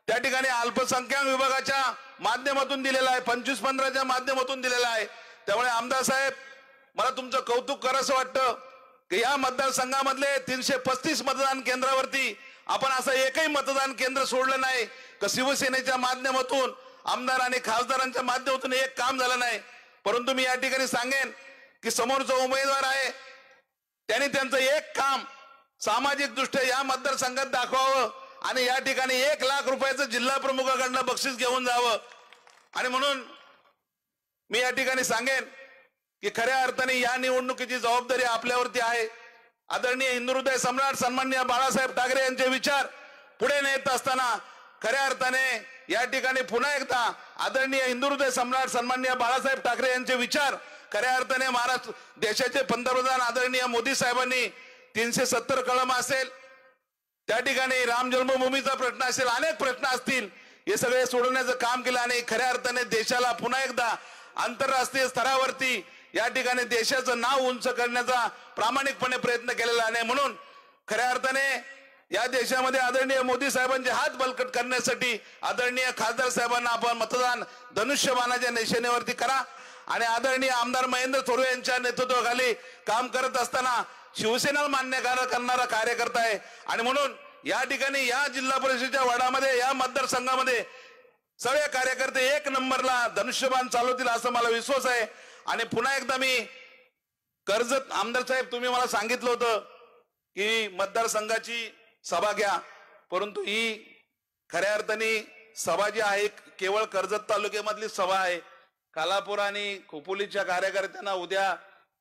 Speaker 4: त्या ठिकाणी अल्पसंख्याक विभागाच्या माध्यमातून दिलेला आहे, 25-15च्या माध्यमातून दिलेला आहे. त्यामुळे आमदार साहेब, मला तुमचं कौतुक करावंसं वाटतं की या मतदारसंघामधले 335 मतदान केंद्रावरती आपण असं एकही मतदान केंद्र सोडलं नाही का शिवसेनेच्या माध्यमातून, आमदार आणि खासदारांच्या माध्यमातून एक काम झालं नाही. परंतु मी या ठिकाणी सांगेन की समोरचा उमेदवार आहे त्यांनी त्यांचं एक काम सामाजिक दृष्ट्या या मतदारसंघात दाखवावं आणि या ठिकाणी 1 लाख रुपयाचं जिल्हा प्रमुखाकडनं बक्षीस घेऊन जावं. आणि म्हणून मी या ठिकाणी सांगेन की खऱ्या अर्थाने या निवडणुकीची जबाबदारी आपल्यावरती आहे. आदरणीय हिंदुहृदय सम्राट सन्माननीय बाळासाहेब ठाकरे यांचे विचार पुढे नेत असताना खऱ्या अर्थाने या ठिकाणी पुन्हा एकदा आदरणीय हिंदुहृदय सम्राट सन्माननीय बाळासाहेब ठाकरे यांचे विचार खऱ्या अर्थाने महाराष्ट्र देशाचे पंतप्रधान आदरणीय मोदी साहेबांनी 370 कलम असेल, त्या ठिकाणी राम जन्मभूमीचा प्रश्न असेल, अनेक प्रश्न असतील, हे सगळे सोडवण्याचं काम केलं आणि खऱ्या अर्थाने देशाला पुन्हा एकदा आंतरराष्ट्रीय स्तरावरती या ठिकाणी देशाचं नाव उंच करण्याचा प्रामाणिकपणे प्रयत्न केलेला आहे. म्हणून खऱ्या अर्थाने या देशामध्ये आदरणीय मोदी साहेबांचे हात बळकट करण्यासाठी आदरणीय खासदार साहेबांना आपण मतदान धनुष्यबाणाच्या निशाणेवरती करा. आणि आदरणीय आमदार महेंद्र थोरवे यांच्या नेतृत्वाखाली काम करत असताना शिवसेनेला मान्य करणारा कार्यकर्ता आहे. आणि म्हणून या ठिकाणी या जिल्हा परिषदेच्या वार्डामध्ये, या मतदारसंघामध्ये सगळे कार्यकर्ते 1 नंबरला धनुष्यबाण चालवतील असं मला विश्वास आहे. आणि पुन्हा एकदा मी कर्जत आमदार साहेब, तुम्ही मला सांगितलं होतं की मतदारसंघाची सभा घ्या, परंतु ही खऱ्या अर्थाने सभा जी आहे केवळ कर्जत तालुक्यामधली सभा आहे. कालापूर आणि खोपोलीच्या कार्यकर्त्यांना उद्या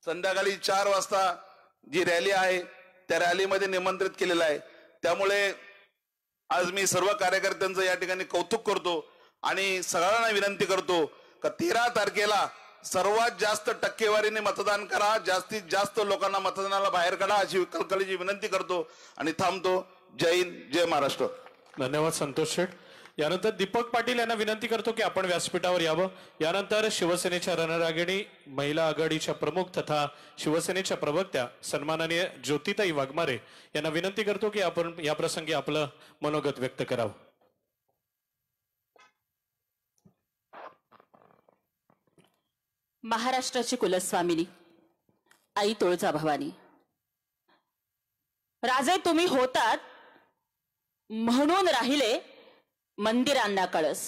Speaker 4: संध्याकाळी 4 वाजता जी रॅली आहे त्या रॅलीमध्ये निमंत्रित केलेलं आहे. त्यामुळे आज मी सर्व कार्यकर्त्यांचं या ठिकाणी कौतुक करतो आणि सगळ्यांना विनंती करतो की 13 तारखेला सर्वात जास्त टक्केवारीने मतदान करा, जास्तीत जास्त लोकांना मतदानाला बाहेर काढा अशी कळकळीची विनंती करतो आणि थांबतो. जय हिंद, जय महाराष्ट्र.
Speaker 2: धन्यवाद संतोष शेठ. यानंतर दीपक पाटील यांना विनंती करतो की आपण व्यासपीठावर यावं. यानंतर शिवसेनेच्या रणरागिणी महिला आघाडीच्या प्रमुख तथा शिवसेनेच्या प्रवक्त्या सन्माननीय ज्योतिताई वाघमारे यांना विनंती करतो की आपण या प्रसंगी आपलं मनोगत व्यक्त करावं.
Speaker 5: महाराष्ट्राची कुलस्वामिनी आई तुळजाभवानी, राजे तुम्ही होतात म्हणून राहिले मंदिरांना कळस.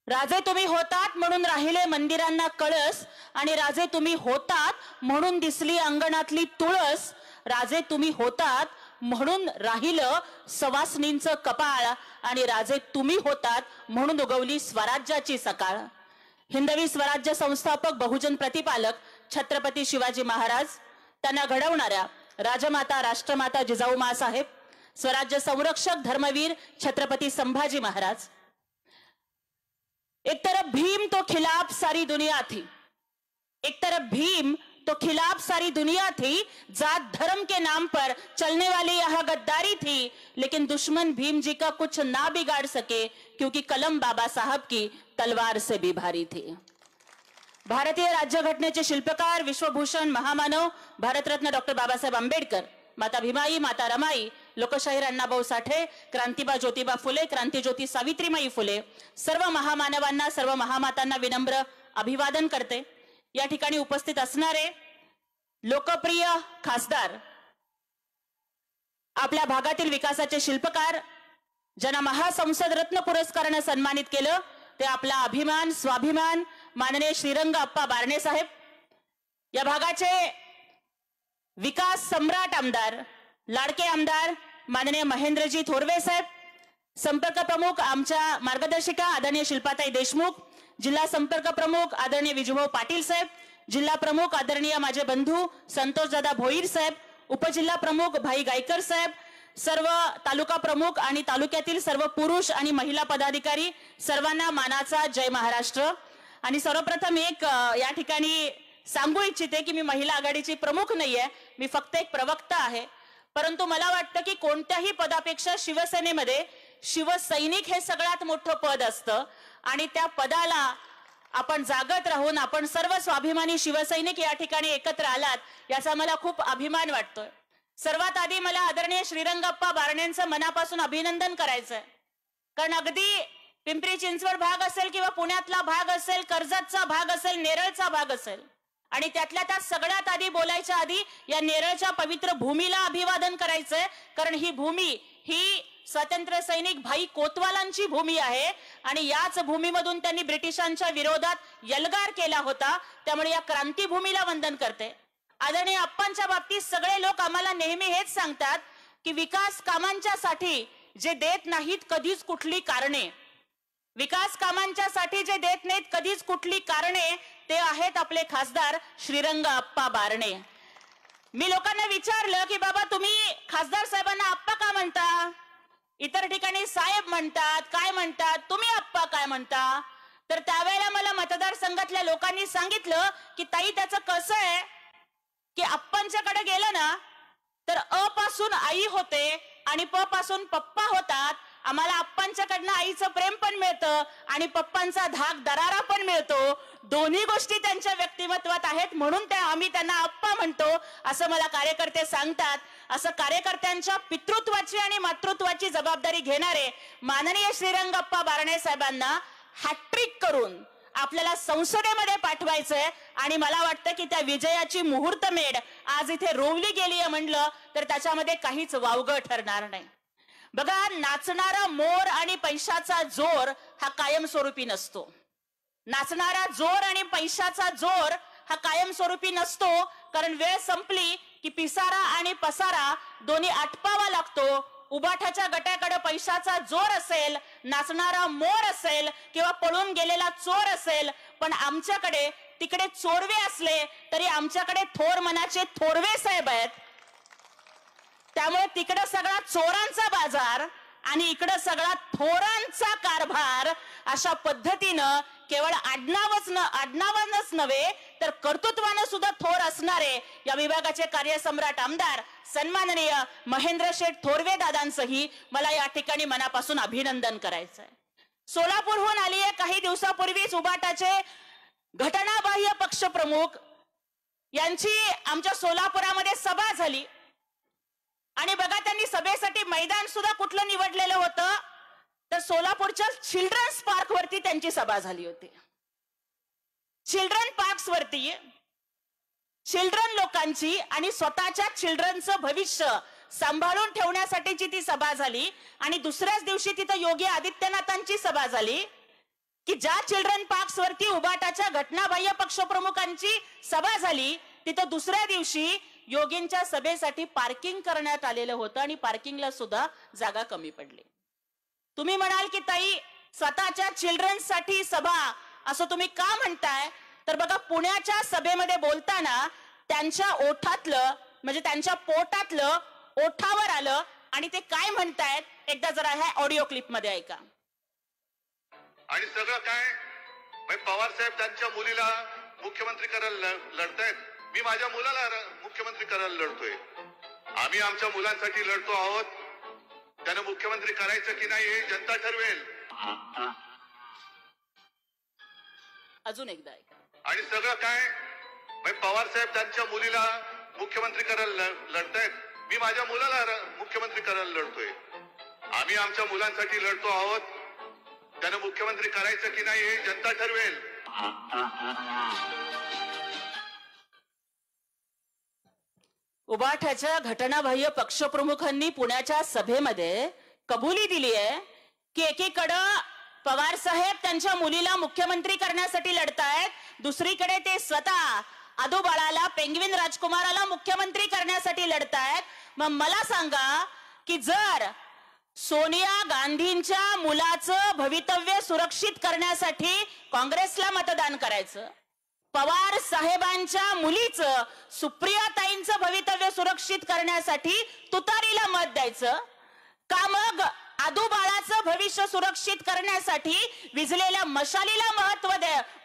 Speaker 5: राजे तुम्ही होतात म्हणून राहिले मंदिरांना कळस, आणि राजे तुम्ही होतात म्हणून दिसली अंगणातली तुळस. राजे तुम्ही होतात म्हणून राहिलं सवासनींचं कपाळ, आणि राजे तुम्ही होतात म्हणून उगवली स्वराज्याची सकाळ. हिंदवी स्वराज्य संस्थापक बहुजन प्रतिपालक छत्रपती शिवाजी महाराज, त्यांना घडवणाऱ्या राजमाता राष्ट्रमाता जिजाऊ माँसाहेब, स्वराज्य संरक्षक धर्मवीर छत्रपती संभाजी महाराज. एक तरफ भीम तो खिलाफ सारी दुनिया थी, एक तरफ भीम तो खिलाफ सारी दुनिया थी, जात धर्म के नाम पर चलने वाली यह गद्दारी थी, लेकिन दुश्मन भीम जी का कुछ ना बिगाड़ सके क्योंकि कलम बाबा साहब की तलवार से भी भारी थी. भारतीय राज्यघटनेचे शिल्पकार, विश्वभूषण महामानव भारतरत्न डॉक्टर बाबासाहेब आंबेडकर, माता भीमाई, माता रमाई, लोकशाहीर अण्णाभाऊ साठे, क्रांतिबा ज्योतिबा फुले, क्रांतिज्योती सावित्रीमाई फुले, सर्व महामानवांना, सर्व महामातांना विनम्र अभिवादन करते. या ठिकाणी उपस्थित असणारे लोकप्रिय खासदार, आपल्या भागातील विकासाचे शिल्पकार, ज्यांना महासंसद रत्न पुरस्काराने सन्मानित केलं, ते आपला अभिमान, स्वाभिमान माननीय श्रीरंग अप्पा बारणे साहेब, या भागाचे विकास सम्राट आमदार, लाडके आमदार माननीय महेंद्रजी थोरवे साहेब, संपर्क प्रमुख आमच्या मार्गदर्शिका आदरणीय शिल्पाताई देशमुख, जिल्हा संपर्क प्रमुख आदरणीय विजूभाऊ पाटील साहेब, जिल्हा प्रमुख आदरणीय माझे बंधू संतोषदादा भोईर साहेब, उपजिल्हा प्रमुख भाई गायकर साहेब, सर्व तालुका प्रमुख आणि तालुक्यातील सर्व पुरुष आणि महिला पदाधिकारी, सर्वांना मानाचा जय महाराष्ट्र. आणि सर्वप्रथम एक या ठिकाणी सांगू इच्छिते की मी महिला आघाडीची प्रमुख नाहीये, मी फक्त एक प्रवक्ता आहे. परंतु मला वाटतं की कोणत्याही पदापेक्षा शिवसेनेमध्ये शिवसैनिक हे सगळ्यात मोठं पद असतं, आणि त्या पदाला आपण जागत राहून आपण सर्व स्वाभिमानी शिवसैनिक या ठिकाणी एकत्र आलात, याचा मला खूप अभिमान वाटतोय. सर्वात आधी मला आदरणीय श्रीरंगप्पा बारणेंचं मनापासून अभिनंदन करायचंय, कारण अगदी पिंपरी चिंचवड भाग असेल किंवा पुण्यातला भाग असेल, कर्जतचा भाग असेल, नेरळचा भाग असेल, आणि त्यातल्या त्यात सगळ्यात आधी बोलायच्या आधी या नेरळच्या पवित्र भूमीला अभिवादन करायचंय, कारण ही भूमी ही स्वातंत्र्य सैनिक भाई कोतवालांची भूमी आहे, आणि याच भूमीमधून त्यांनी ब्रिटिशांच्या विरोधात यलगार केला होता. त्यामुळे या क्रांतीभूमीला वंदन करते. आदरणीय अप्पांच्या बाबतीत सगळे लोक आम्हाला नेहमी हेच सांगतात की विकास कामांच्या साठी जे देत नाहीत कधीच कुठली कारणे, विकास कामांच्या साठी जे देत नाहीत कधीच कुठली कारणे, ते आहेत आपले खासदार श्रीरंग अप्पा बारणे. मी लोकांना विचारलं की बाबा तुम्ही खासदार साहेबांना अप्पा का म्हणता? इतर ठिकाणी साहेब म्हणतात, काय म्हणतात, तुम्ही अप्पा काय म्हणता? तर त्यावेळेला मला मतदारसंघातल्या लोकांनी सांगितलं की ताई त्याचं कसं आहे की अप्पांच्याकडे गेलं ना तर अ पासून आई होते आणि प पासून पप्पा होतात. आम्हाला अप्पांच्याकडनं आईचं प्रेम पण मिळतं आणि पप्पांचा धाक दरारा पण मिळतो. दोन्ही गोष्टी त्यांच्या व्यक्तिमत्वात आहेत, म्हणून आम्ही त्यांना अप्पा म्हणतो असं मला कार्यकर्ते सांगतात. असं कार्यकर्त्यांच्या पितृत्वाची आणि मातृत्वाची जबाबदारी घेणारे माननीय श्रीरंगप्पा बारणे साहेबांना हॅट्रिक करून आपल्याला संसदेमध्ये पाठवायचंय, आणि मला वाटतं की त्या विजयाची मुहूर्तमेढ आज इथे रोवली गेली आहे म्हणलं तर त्याच्यामध्ये काहीच वावगं ठरणार नाही. बघा, नाचणारा मोर आणि पैशाचा जोर हा कायमस्वरूपी नसतो. नाचणारा जोर आणि पैशाचा जोर हा कायमस्वरूपी नसतो, कारण वेळ संपली की पिसारा आणि पसारा दोन्ही आटपावा लागतो, उबाठाच्या गटाकडे पैशाचा जोर असेल, नाचणारा मोर असेल किंवा पळून गेलेला चोर असेल, पण आमच्याकडे तिकडे चोरवे असले तरी आमच्याकडे थोर मनाचे थोरवे साहेब आहेत. त्यामुळे तिकडे सगळा चोरांचा बाजार आणि इकडे सगळा थोरांचा कारभार, अशा पद्धतीनं केवळ आडनावानच नव्हे तर कर्तृत्वानं सुद्धा थोर असणारे या विभागाचे कार्यसम्राट आमदार सन्माननीय महेंद्र शेठ थोरवे दादांचंही मला या ठिकाणी मनापासून अभिनंदन करायचं आहे. सोलापूरहून आली आहे काही दिवसापूर्वीच उबाटाचे घटनाबाह्य पक्षप्रमुख यांची आमच्या सोलापुरामध्ये सभा झाली आणि बघा त्यांनी सभेसाठी मैदान सुद्धा कुठलं निवडलेलं होतं तर सोलापूरच्या चिल्ड्रन्स पार्क वरती त्यांची सभा झाली होती. चिल्ड्रन पार्क्स वरती चिल्ड्रन लोकांची आणि स्वतःच्या चिल्ड्रनचं भविष्य सांभाळून ठेवण्यासाठीची ती सभा झाली आणि दुसऱ्याच दिवशी तिथं योगी आदित्यनाथांची सभा झाली की ज्या चिल्ड्रन पार्क्स वरती उबाटाच्या घटनाबाह्य पक्षप्रमुखांची सभा झाली तिथं दुसऱ्या दिवशी योगींच्या सभेसाठी पार्किंग करण्यात आलेलं होतं आणि पार्किंगला सुद्धा जागा कमी पडली. तुम्ही म्हणाल की ताई स्वतःच्या चिल्ड्रन्ससाठी सभा असं तुम्ही का म्हणताय, तर बघा पुण्याच्या सभेमध्ये बोलताना त्यांच्या ओठातलं म्हणजे त्यांच्या पोटातलं ओठावर आलं आणि ते काय म्हणतायत एकदा जरा ह्या ऑडिओ क्लिप मध्ये ऐका.
Speaker 6: आणि सगळं काय पवार साहेब त्यांच्या मुलीला मुख्यमंत्री करायला लढतायत, मी माझ्या मुलाला मुख्यमंत्री करायला लढतोय. आम्ही आमच्या मुलांसाठी लढतो आहोत. त्यानं मुख्यमंत्री करायचं की नाही हे जनता ठरवेल.
Speaker 5: अजून एकदा ऐका.
Speaker 6: आणि सगळं काय पवार साहेब त्यांच्या मुलीला मुख्यमंत्री करायला लढतायत, मी माझ्या मुलाला मुख्यमंत्री करायला लढतोय. आम्ही आमच्या मुलांसाठी लढतो आहोत. त्यानं मुख्यमंत्री करायचं की नाही हे जनता ठरवेल.
Speaker 5: उबाठाच्या घटनाबाह्य पक्षप्रमुखांनी पुण्याच्या सभेमध्ये कबुली दिली आहे की एकीकडं पवार साहेब त्यांच्या मुलीला मुख्यमंत्री करण्यासाठी लढतायत, दुसरीकडे ते स्वतः आदोबाळाला पेंग्विन राजकुमाराला मुख्यमंत्री करण्यासाठी लढतायत. मग मला सांगा की जर सोनिया गांधींच्या मुलाचं भवितव्य सुरक्षित करण्यासाठी काँग्रेसला मतदान करायचं, पवार साहेबांच्या मुलीचं सुप्रियाताईंचं भवितव्य सुरक्षित करण्यासाठी तुतारीला मत द्यायचं का मग आदोबाळाचं भविष्य सुरक्षित करण्यासाठी विझलेल्या मशालीला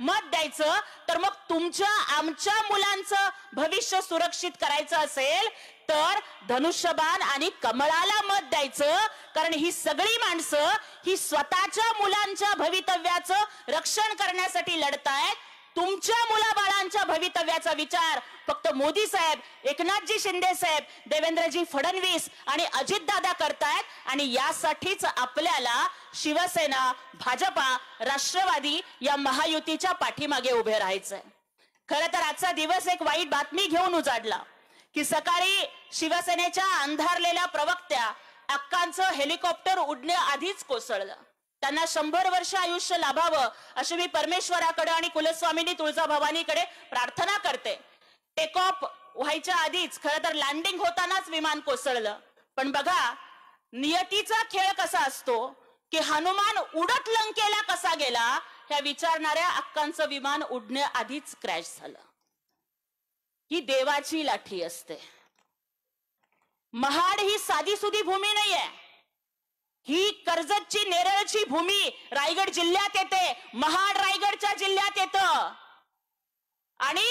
Speaker 5: मत द्यायचं, तर मग तुमच्या आमच्या मुलांचं भविष्य सुरक्षित करायचं असेल तर धनुष्यबाण आणि कमळाला मत द्यायचं. कारण ही सगळी माणसं ही स्वतःच्या मुलांच्या भवितव्याचं रक्षण करण्यासाठी लढतायत. तुमच्या मुलाबाळांच्या भवितव्याचा विचार फक्त मोदी साहेब, एकनाथजी शिंदे साहेब, देवेंद्रजी फडणवीस आणि अजितदादा करतायत आणि यासाठीच आपल्याला शिवसेना, भाजपा, राष्ट्रवादी या महायुतीच्या पाठीमागे उभे राहायचंय. खरं तर आजचा दिवस एक वाईट बातमी घेऊन उजाडला की सकाळी शिवसेनेच्या अंधारलेल्या प्रवक्त्या अक्कांचं हेलिकॉप्टर उडण्याआधीच कोसळलं. त्यांना 100 वर्ष आयुष्य लाभावं अशी मी परमेश्वराकडे आणि कुलस्वामिनी तुळजाभवानीकडे प्रार्थना करते. टेक ऑफ व्हायच्या आधीच खरं तर लँडिंग होतानाच विमान कोसळलं. पण बघा नियतीचा खेळ कसा असतो की हनुमान उडत लंकेला कसा गेला ह्या विचारणाऱ्या अक्कांचं विमान उडण्याआधीच क्रॅश झालं. ही देवाची लाठी असते. महाड ही साधी सुधी भूमी नाहीये, ही कर्जतची नेरळची भूमी रायगड जिल्ह्यात येते. महाड रायगडच्या जिल्ह्यात येतं आणि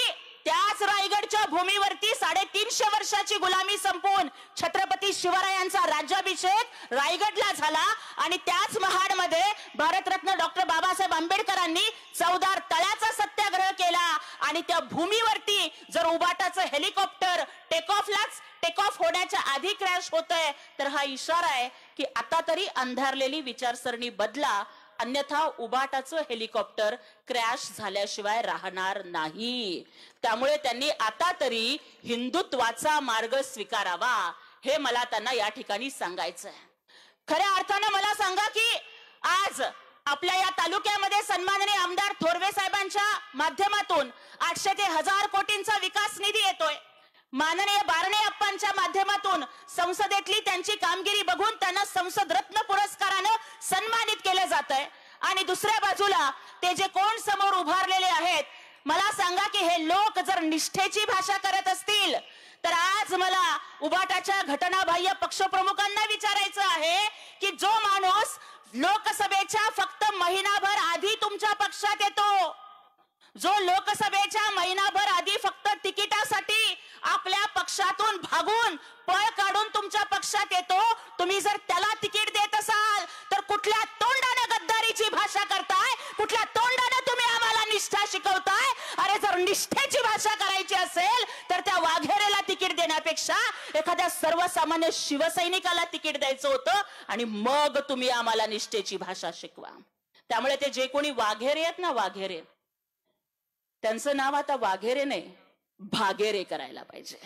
Speaker 5: त्याच रायगडच्या भूमीवरती 350 वर्षाची गुलामी संपवून छत्रपती शिवरायांचा राज्याभिषेक रायगडला झाला आणि त्याच महाडमध्ये भारतरत्न डॉक्टर बाबासाहेब आंबेडकरांनी 14 तळ्याचा सत्याग्रह केला आणि त्या भूमीवरती जर उबाटाचं हेलिकॉप्टर टेक ऑफ होण्याच्या आधी क्रॅश होतंय तर हा इशारा आहे की आता तरी अंधारलेली विचारसरणी बदला, अन्यथा उबाटाचं हेलिकॉप्टर क्रॅश झाल्याशिवाय राहणार नाही. त्यामुळे त्यांनी आता तरी हिंदुत्वाचा मार्ग स्वीकारावा हे मला त्यांना या ठिकाणी सांगायचंय. खऱ्या अर्थानं मला सांगा की आज आपल्या या तालुक्यामध्ये सन्माननीय आमदार थोरवे साहेबांच्या माध्यमातून 800 ते 1000 कोटींचा विकास निधी येतोय. माननीय बारणे अप्पांच्या माध्यमातून संसदेतली त्यांची कामगिरी बघून त्यांना संसद रत्न पुरस्कारानं सन्मानित केलं जात आहे. आणि दुसऱ्या बाजूला ते जे कोण समोर उभारलेले आहेत, मला सांगा की हे लोक जर निष्ठेची भाषा करत असतील तर आज मला उबाटाच्या घटनाबाह्य पक्षप्रमुखांना विचारायचं आहे की जो माणूस लोकसभेच्या फक्त महिनाभर आधी तुमच्या पक्षात येतो, जो लोकसभेच्या महिनाभर आधी फक्त तिकिटासाठी आपल्या पक्षातून भागून पळ काढून तुमच्या पक्षात येतो, तुम्ही जर त्याला तिकीट देत असाल तर कुठल्या तोंडाने गद्दारीची भाषा करताय, कुठल्या तोंडाने तुम्ही आम्हाला निष्ठा शिकवताय? अरे जर निष्ठेची भाषा करायची असेल तर त्या वाघेरेला तिकीट देण्यापेक्षा एखाद्या सर्वसामान्य शिवसैनिकाला तिकीट द्यायचं होतं आणि मग तुम्ही आम्हाला निष्ठेची भाषा शिकवा. त्यामुळे ते जे कोणी वाघेरे आहेत ना, वाघेरे, त्यांचं नाव आता वाघेरे नाही, भागेरे करायला पाहिजे.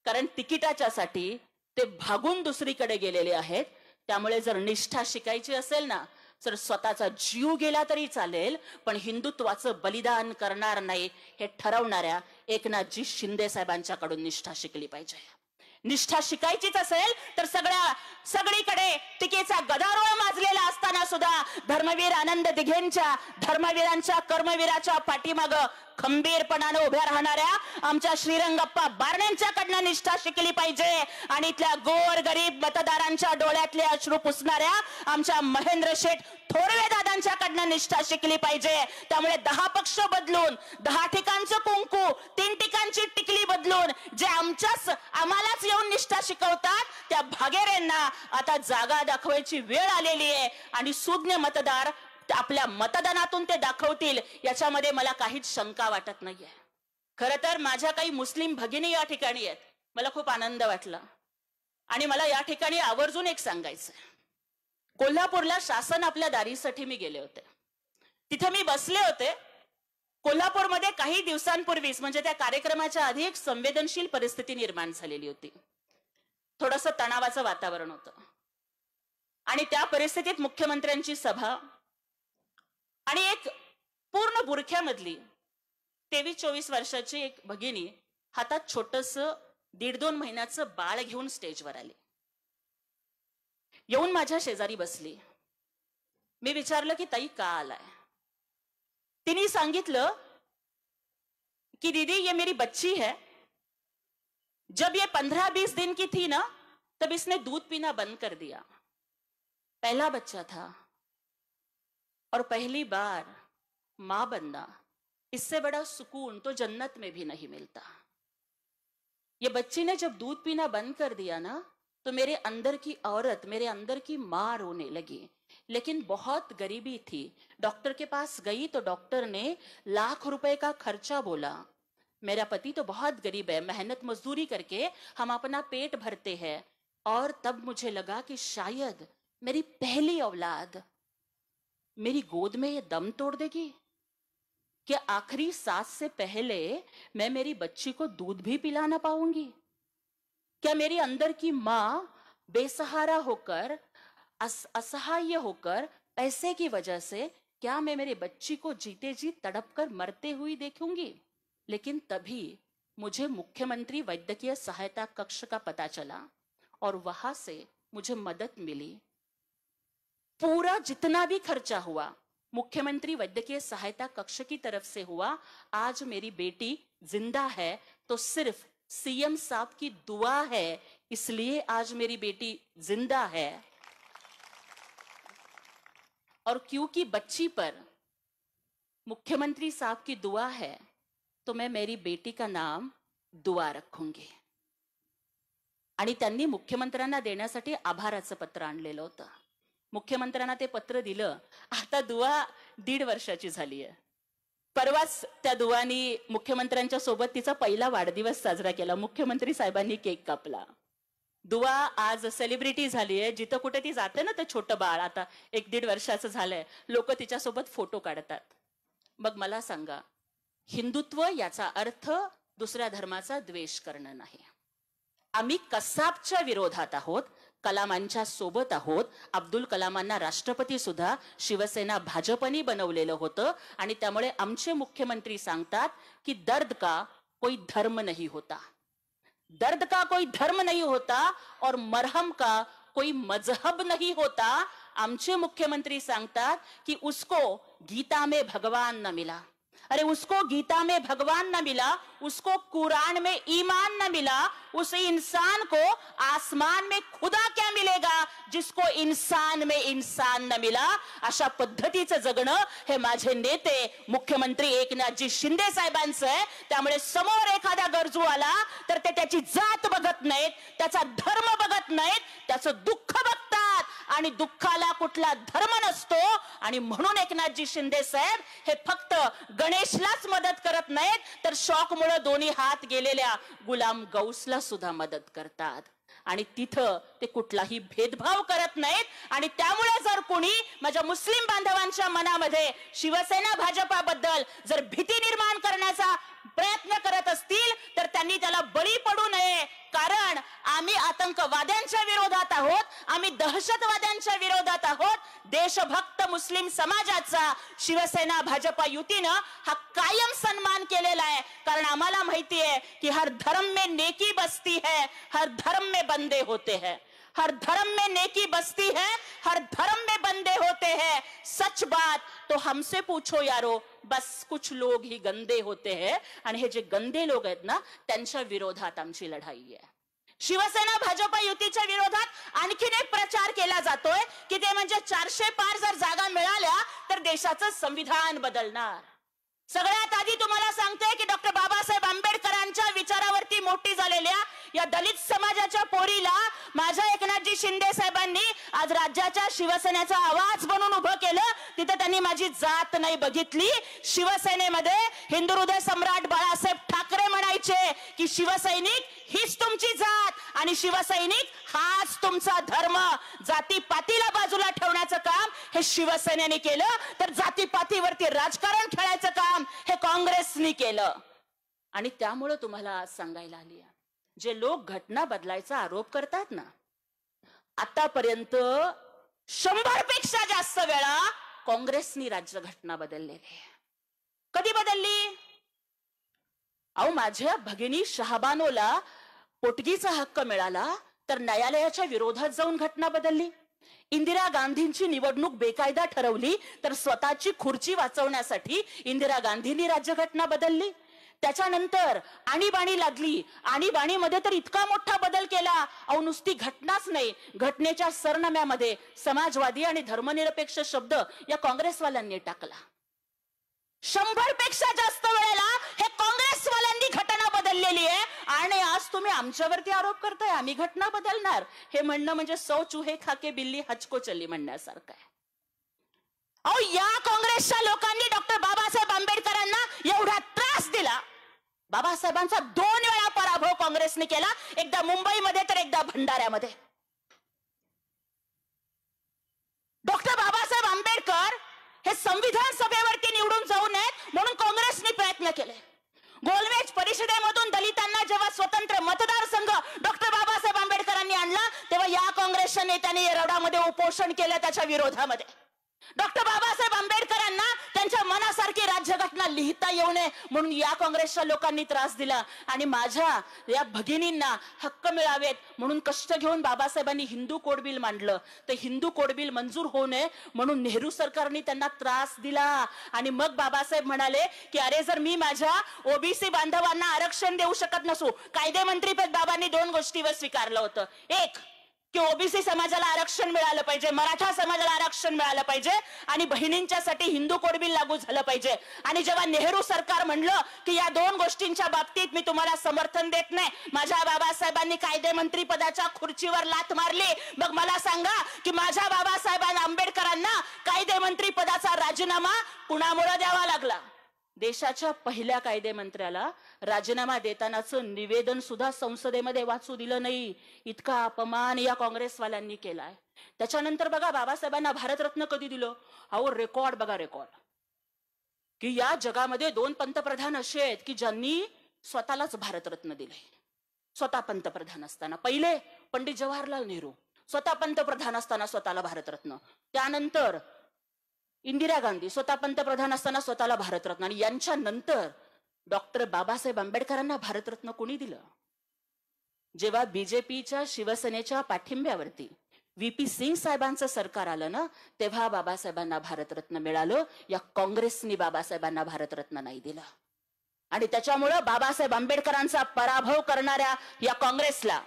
Speaker 5: कारण तिकिटाच्यासाठी ते भागून दुसरीकडे गेलेले आहेत. त्यामुळे जर निष्ठा शिकायची असेल ना, तर स्वतःचा जीव गेला तरी चालेल, पण हिंदुत्वाचं बलिदान करणार नाही हे ठरवणाऱ्या एकनाथजी शिंदे साहेबांच्याकडून निष्ठा शिकली पाहिजे. निष्ठा शिकायचीच असेल तर सगळीकडे टीकेचा गदारोळ माजलेला असताना सुद्धा धर्मवीर आनंद दिघेंच्या, धर्मवीरांच्या, कर्मवीराच्या पाठीमाग खंबीरपणाने उभ्या राहणाऱ्या आमच्या श्रीरंगप्पा बारणेंच्याकडनं निष्ठा शिकली पाहिजे. आणि इथल्या गोर गरीब मतदारांच्या डोळ्यातले अश्रू पुसणाऱ्या आमच्या महेंद्र शेठ थोरवे दादांच्याकडनं निष्ठा शिकली पाहिजे. त्यामुळे 10 पक्ष बदलून, 10 ठिकाणचं कुंकू, 3 ठिकाणची टिकली बदलून जे आम्हालाच येऊन निष्ठा शिकवतात, त्या भागेरेंना आता जागा दाखवायची वेळ आलेली आहे. आणि सुज्ञ मतदार आपल्या मतदानातून ते दाखवतील याच्यामध्ये मला काहीच शंका वाटत नाहीये. खरं तर माझ्या काही मुस्लिम भगिनी या ठिकाणी आहेत, मला खूप आनंद वाटला. आणि मला या ठिकाणी आवर्जून एक सांगायचंय, कोल्हापूरला शासन आपल्या दारीसाठी मी गेले होते. तिथे मी बसले होते. कोल्हापूरमध्ये काही दिवसांपूर्वीच म्हणजे त्या कार्यक्रमाच्या आधी एक संवेदनशील परिस्थिती निर्माण झालेली होती. थोडंसं तणावाचं वातावरण होतं. आणि त्या परिस्थितीत मुख्यमंत्र्यांची सभा आणि एक पूर्ण बुरख्यामधली 23-24 वर्षाची एक भगिनी हातात छोटस 1.5-2 महिन्याचं बाळ घेऊन स्टेजवर आली. येऊन माझ्या शेजारी बसली. मी विचारलं की ताई का आलाय? तिने सांगितलं कि दीदी ये मेरी बच्ची है, जब ये 15-20 दिन की थी ना तब इसने दूध पीना बंद कर दिया. पहला बच्चा था और पहली बार मां बनना, इससे बड़ा सुकून तो जन्नत में भी नहीं मिलता. ये बच्ची ने जब दूध पीना बंद कर दिया ना तो मेरे अंदर की औरत, मेरे अंदर की मां रोने लगी. लेकिन बहुत गरीबी थी. डॉक्टर के पास गई तो डॉक्टर ने लाख रुपए का खर्चा बोला. मेरा पति तो बहुत गरीब है, मेहनत मजदूरी करके हम अपना पेट भरते हैं. और तब मुझे लगा कि शायद मेरी पहली औलाद मेरी गोद में ये दम तोड़ देगी. क्या आखिरी सांस से पहले मैं मेरी बच्ची को दूध भी पिला ना पाऊंगी? क्या मेरी अंदर की मां बेसहारा होकर, असहाय होकर पैसे की वजह से क्या मैं मेरे बच्ची को जीते जी तड़प कर मरते हुई देखूंगी? लेकिन तभी मुझे मुख्यमंत्री वैद्यकीय सहायता कक्ष का पता चला और वहां से मुझे मदद मिली. पूरा जितना भी खर्चा हुआ मुख्यमंत्री वैद्यकीय सहायता कक्ष की तरफ से हुआ. आज मेरी बेटी जिंदा है तो सिर्फ सीएम साहब की दुआ है, इसलिए आज मेरी बेटी जिंदा है. और क्योंकि बच्ची पर मुख्यमंत्री साहब की दुआ है तो मैं मेरी बेटी का नाम दुआ रखूंगी. आणि त्यांनी मुख्यमंत्र्यांना देण्यासाठी आभाराचं पत्र आणलेलं होतं. मुख्यमंत्र्यांना ते पत्र दिलं. आता दुआ 1.5 वर्षाची झाली आहे. परवाच त्या दुवानी मुख्यमंत्र्यांच्या सोबत तिचा पहिला वाढदिवस साजरा केला. मुख्यमंत्री साहेबांनी केक कापला. दुआ आज सेलिब्रिटी झाली आहे. जिथं कुठे ती जाते ना ते छोटं बाळ आता 1-1.5 वर्षाचं झालंय, लोक तिच्यासोबत फोटो काढतात. मग मला सांगा, हिंदुत्व याचा अर्थ दुसऱ्या धर्माचा द्वेष करणं नाही. आम्ही कसाबच्या विरोधात आहोत, कलामांच्या सोबत आहोत. अब्दुल कलामांना राष्ट्रपती सुद्धा शिवसेना भाजपनी बनवलेलं होतं. आणि त्यामुळे आमचे मुख्यमंत्री सांगतात की दर्द का कोई धर्म नहीं होता, दर्द का कोई धर्म नहीं होता और मरहम का कोई मजहब नहीं होता. आमचे मुख्यमंत्री सांगतात की उसको गीता में भगवान न मिला. अरे उसको गीता में भगवान न मिला, उसको कुरान में ईमान न मिला, उस इंसान को आसमान में खुदा क्या मिलेगा जिसको इंसान में इंसान न मिला. अशा पद्धतीचं जगणं हे माझे नेते मुख्यमंत्री एकनाथजी शिंदे साहेबांचं आहे. त्यामुळे समोर एखादा गरजू आला तर ते त्याची जात बघत नाहीत, त्याचा धर्म बघत नाहीत, त्याचं दुःख बघतात आणि दुःखाला कुठला धर्म नसतो. आणि म्हणून एकनाथजी शिंदे साहेब हे फक्त गणेशलाच मदत करत नाहीत तर शॉकमुळे दोन्ही हात गेलेल्या गुलाम गौसला सुद्धा मदत करतात. आणि तिथं ते कुठलाही भेदभाव करत नाहीत. आणि त्यामुळे जर कोणी माझ्या मुस्लिम बांधवांच्या मनामध्ये शिवसेना भाजपाबद्दल जर भीती निर्माण करण्याचा प्रयत्न करत असतील तर त्यांनी त्याला बळी पडू नये. कारण आम्ही आतंकवाद्यांच्या विरोधात आहोत, आम्ही दहशतवाद्यांच्या विरोधात आहोत. देशभक्त मुस्लिम समाजाचा शिवसेना भाजपा युतीनं हा कायम सन्मान केलेला आहे. कारण आम्हाला माहिती आहे की हर धर्म में नेकी बसती है, हर धर्म में बंदे होते हैं. हर धर्म में नेकी बसती है, हर धर्म में बंदे होते हैं. सच बात तो हमसे पूछो यारो, बस कुछ लोग ही गंदे होते हैं. आणि हे जे गंदे लोक आहेत ना त्यांच्या विरोधात आमची लढाई आहे. शिवसेना भाजपा युतीच्या विरोधात आणखीन एक प्रचार केला जातोय की ते म्हणजे 400 पार जर जागा मिळाल्या तर देशाचं संविधान बदलणार. सगळ्यात आधी तुम्हाला सांगते की डॉक्टर बाबासाहेब आंबेडकरांच्या विचारावरती मोठी झालेल्या या दलित समाजाच्या पोरीला माझ्या एकनाथजी शिंदे साहेबांनी आज राज्याच्या शिवसेनेचा आवाज बनून उभं केलं. तिथे त्यांनी माझी जात नाही बघितली. शिवसेनेमध्ये हिंदू हृदय सम्राट बाळासाहेब ठाकरे म्हणायचे की शिवसैनिक हीच तुमची जात आणि शिवसैनिक हाच तुमचा धर्म. जातीपातीला बाजूला ठेवण्याचं काम हे शिवसेनेने केलं तर जातीपातीवरती राजकारण खेळायचं काम हे काँग्रेसने केलं. आणि त्यामुळे तुम्हाला सांगायला आली जे लोक घटना बदलायचा आरोप करतात ना, आतापर्यंत 100 पेक्षा जास्त वेळा काँग्रेसनी राज्य घटना बदललेली आहे. कधी बदलली? अहो माझ्या भगिनी शहाबानोला पोटगीचा हक्क मिळाला तर न्यायालयाच्या विरोधात जाऊन घटना बदलली. इंदिरा गांधींची निवडणूक बेकायदा ठरवली तर स्वतःची खुर्ची वाचवण्यासाठी इंदिरा गांधींनी राज्यघटना बदलली. त्याच्यानंतर आणीबाणी लागली, आणीबाणीमध्ये तर इतका मोठा बदल केला. अहो नुसती घटनाच नाही, घटनेच्या सरनाम्यामध्ये समाजवादी आणि धर्मनिरपेक्ष शब्द या काँग्रेसवाल्यांनी टाकला. 100 पेक्षा जास्त वेळेला हे काँग्रेसवाल्यांनी घटना बदललेली आहे. आणि आज तुम्ही आमच्यावरती आरोप करताय आम्ही घटना बदलणार. हे म्हणणं म्हणजे 100 चूहे खाके बिल्ली हचको चली म्हणण्यासारखं आहे. अहो या काँग्रेसच्या लोकांनी डॉक्टर बाबासाहेब आंबेडकरांना एवढा त्रास दिला. बाबासाहेबांचा 2 वेळा पराभव काँग्रेसने केला, एकदा मुंबईमध्ये तर एकदा भंडाऱ्यामध्ये. डॉक्टर बाबासाहेब आंबेडकर हे संविधान सभेवरती निवडून जाऊ नयेत म्हणून काँग्रेसने प्रयत्न केले. गोलमेज परिषदेमधून दलितांना जेव्हा स्वतंत्र मतदारसंघ डॉक्टर बाबासाहेब आंबेडकरांनी आणला तेव्हा या काँग्रेसच्या नेत्यांनी येरवड्यामध्ये उपोषण केलं त्याच्या विरोधामध्ये. डॉक्टर बाबासाहेब आंबेडकरांना त्यांच्या मनासारखी राज्यघटना लिहिता येऊ नये म्हणून या काँग्रेसच्या लोकांनी त्रास दिला. आणि माझ्या या भगिनींना हक्क मिळावेत म्हणून कष्ट घेऊन बाबासाहेबांनी हिंदू कोड बिल मांडलं. तर हिंदू कोड बिल मंजूर होऊ नये म्हणून नेहरू सरकारने त्यांना त्रास दिला. आणि मग बाबासाहेब म्हणाले की अरे जर मी माझ्या ओबीसी बांधवांना आरक्षण देऊ शकत नसू, कायदेमंत्रीपद बाबांनी 2 गोष्टीवर स्वीकारलं होतं. एक की ओबीसी समाजाला आरक्षण मिळालं पाहिजे, मराठा समाजाला आरक्षण मिळालं पाहिजे आणि बहिणींच्यासाठी हिंदू कोड बिल लागू झालं पाहिजे. आणि जेव्हा नेहरू सरकार म्हणलं की या 2 गोष्टींच्या बाबतीत मी तुम्हाला समर्थन देत नाही, माझ्या बाबासाहेबांनी कायदेमंत्री पदाच्या खुर्चीवर लाथ मारली. मग मला सांगा की माझ्या बाबासाहेबांना आंबेडकरांना कायदेमंत्री पदाचा राजीनामा कुणामुळे द्यावा लागला? देशाच्या पहिल्या कायदेमंत्र्याला राजीनामा देतानाचं निवेदन सुद्धा संसदेमध्ये वाचू दिलं नाही. इतका अपमान या काँग्रेसवाल्यांनी केलाय. त्याच्यानंतर बघा बाबासाहेबांना भारतरत्न कधी दिलं? अहो रेकॉर्ड बघा, रेकॉर्ड की या जगामध्ये 2 पंतप्रधान असे आहेत की ज्यांनी स्वतःलाच भारतरत्न दिले. स्वतः पंतप्रधान असताना पहिले पंडित जवाहरलाल नेहरू, स्वतः पंतप्रधान असताना स्वतःला भारतरत्न. त्यानंतर इंदिरा गांधी स्वतः पंतप्रधान असताना स्वतःला भारतरत्न. आणि यांच्या नंतर डॉक्टर बाबासाहेब आंबेडकरांना भारतरत्न कोणी दिलं? जेव्हा बीजेपीच्या शिवसेनेच्या पाठिंब्यावरती VP सिंग साहेबांचं सरकार आलं ना, तेव्हा बाबासाहेबांना भारतरत्न मिळालं. या काँग्रेसनी बाबासाहेबांना भारतरत्न नाही दिलं. आणि त्याच्यामुळं बाबासाहेब आंबेडकरांचा पराभव करणाऱ्या या काँग्रेसला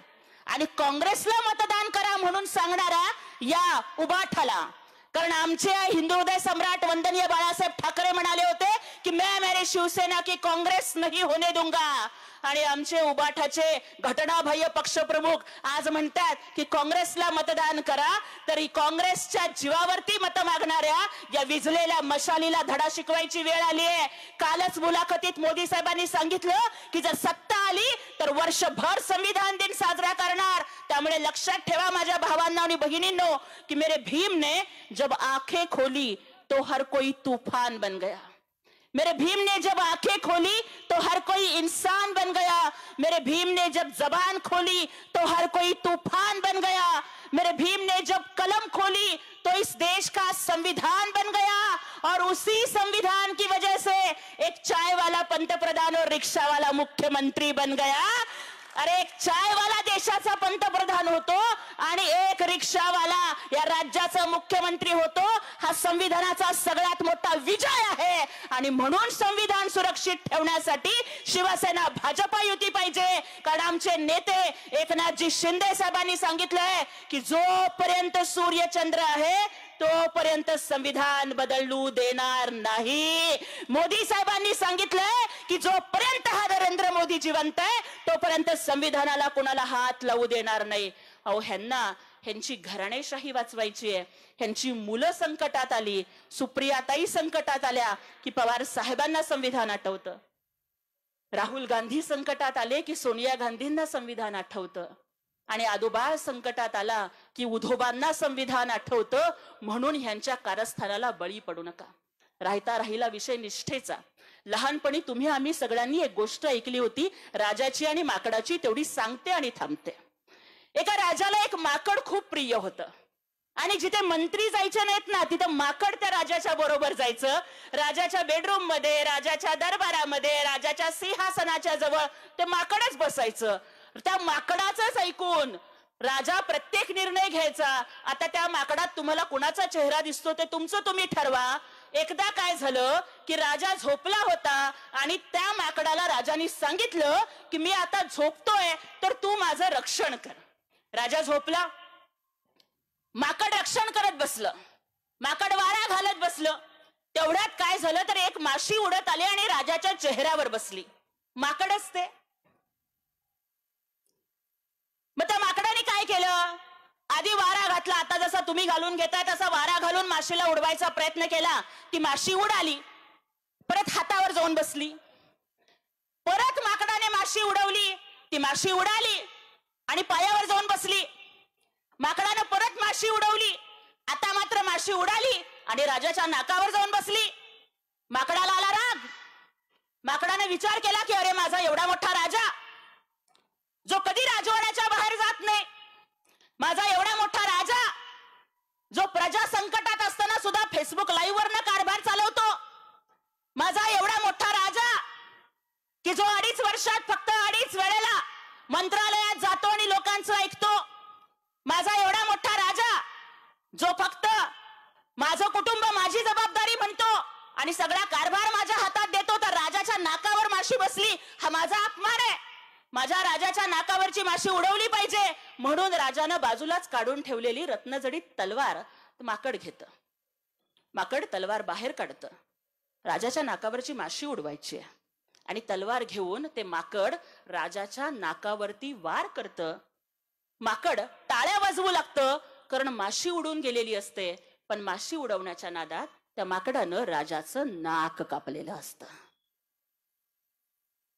Speaker 5: आणि काँग्रेसला मतदान करा म्हणून सांगणाऱ्या या उबाठाला, कारण आमचे हिंदू हृदय सम्राट वंदनीय बाळासाहेब ठाकरे म्हणाले होते की मैं मेरी शिवसेना की काँग्रेस नहीं होने दूंगा. आणि आमचे उबाठाचे घटनाबाह्य पक्षप्रमुख आज म्हणतात की काँग्रेसला मतदान करा. तरी काँग्रेसच्या जीवावरती मत मागणाऱ्या या विझलेल्या मशालीला धडा शिकवायची वेळ आली आहे. कालच मुलाखतीत मोदी साहेबांनी सांगितलं की जर सत्ता आली तर वर्षभर संविधान दिन साजरा करणार. त्यामुळे लक्षात ठेवा माझ्या भावांना आणि बहिणींनो की मेरे भीम ने जब आंखें खोली तो हर कोई तूफान बन गया. मेरे भीम ने जब आंखें खोली तो हर कोई इंसान बन गया. मेरे भीम ने जब जबान खोली तो हर कोई तूफान बन गया. मेरे भीम ने जब कलम खोली तो इस देश का संविधान बन गया. और उसी संविधान की वजह से एक चाय वाला पंतप्रधान और रिक्शा वाला मुख्यमंत्री बन गया. अरे एक चाय वाला देशाचा पंतप्रधान होतो आणि एक रिक्षावाला या राज्याचा मुख्यमंत्री होतो. हा संविधानाचा सगळ्यात मोठा विजय आहे. आणि म्हणून संविधान सुरक्षित ठेवण्यासाठी शिवसेना भाजपा युती पाहिजे. कारण आमचे नेते एकनाथजी शिंदे साहेबांनी सांगितलंय की जोपर्यंत सूर्यचंद्र आहे तोपर्यंत संविधान बदलू देणार नाही. मोदी साहेबांनी सांगितलंय की जोपर्यंत हा नरेंद्र मोदी जिवंत आहे तोपर्यंत संविधानाला कोणाला हात लावू देणार नाही. अहो ह्यांची घराणेशाही वाचवायची आहे. ह्यांची मुलं संकटात आली, सुप्रियाताई संकटात आल्या की पवार साहेबांना संविधान आठवतं. राहुल गांधी संकटात आले की सोनिया गांधींना संविधान आठवतं. आणि आदोबाळ संकटात आला की उधोबांना संविधान आठवतं. म्हणून ह्यांच्या कारस्थानाला बळी पडू नका. राहिला विषय निष्ठेचा. लहानपणी तुम्ही आम्ही सगळ्यांनी एक गोष्ट ऐकली होती, राजाची आणि माकडाची. तेवढी सांगते आणि थांबते. एका राजाला एक माकड खूप प्रिय होतं आणि जिथे मंत्री जायचे नाहीत ना तिथं माकड त्या राजाच्या बरोबर जायचं. राजाच्या बेडरूम मध्ये, राजाच्या दरबारामध्ये, राजाच्या सिंहासनाच्या जवळ ते माकडच बसायचं. त्या माकडाचंच ऐकून राजा प्रत्येक निर्णय घ्यायचा. आता त्या माकडात तुम्हाला कुणाचा चेहरा दिसतो ते तुमचं तुम्ही ठरवा. एकदा काय झालं की राजा झोपला होता आणि त्या माकडाला राजाने सांगितलं की मी आता झोपतोय तर तू माझं रक्षण कर. राजा झोपला, माकड रक्षण करत बसलं, माकड वारा घालत बसलं. तेवढ्यात काय झालं तर एक माशी उडत आली आणि राजाच्या चेहऱ्यावर बसली. माकडच ते. मग त्या माकडाने काय केलं, आधी वारा घातला. आता जसा तुम्ही घालून घेताय तसा वारा घालून माशीला उडवायचा प्रयत्न केला. ती माशी उडाली, परत हातावर जाऊन बसली. परत माकडाने माशी उडवली, ती माशी उडाली आणि पायावर जाऊन बसली. माकडाने परत माशी उडवली, आता मात्र माशी उडाली आणि राजाच्या नाकावर जाऊन बसली. माकडाला आला राग. माकडाने विचार केला की अरे माझा एवढा मोठा राजा जो कधी राजवाड्याच्या बाहेर जात नाही, माझा एवढा मोठा राजा जो प्रजा संकटात असताना सुद्धा फेसबुक लाईव्ह वरनं कारभार चालवतो, माझा एवढा मोठा राजा की जो 2.5 वर्षात फक्त 2.5 वेळेला मंत्रालयात जातो आणि लोकांचं ऐकतो, माझा एवढा मोठा राजा जो फक्त माझं कुटुंब माझी जबाबदारी म्हणतो आणि सगळा कारभार माझ्या हातात देतो, तर राजाच्या नाकावर माशी बसली, हा माझा अपमान आहे. माझ्या राजाच्या नाकावरची माशी उडवली पाहिजे. म्हणून राजानं बाजूलाच काढून ठेवलेली रत्नजडीत तलवार माकड घेतं. माकड तलवार बाहेर काढतं. राजाच्या नाकावरची माशी उडवायची आणि तलवार घेऊन ते माकड राजाच्या नाकावरती वार करतं. माकड टाळ्या वाजवू लागतं कारण माशी उडून गेलेली असते. पण माशी उडवण्याच्या नादात त्या माकडानं राजाचं नाक कापलेलं असतं.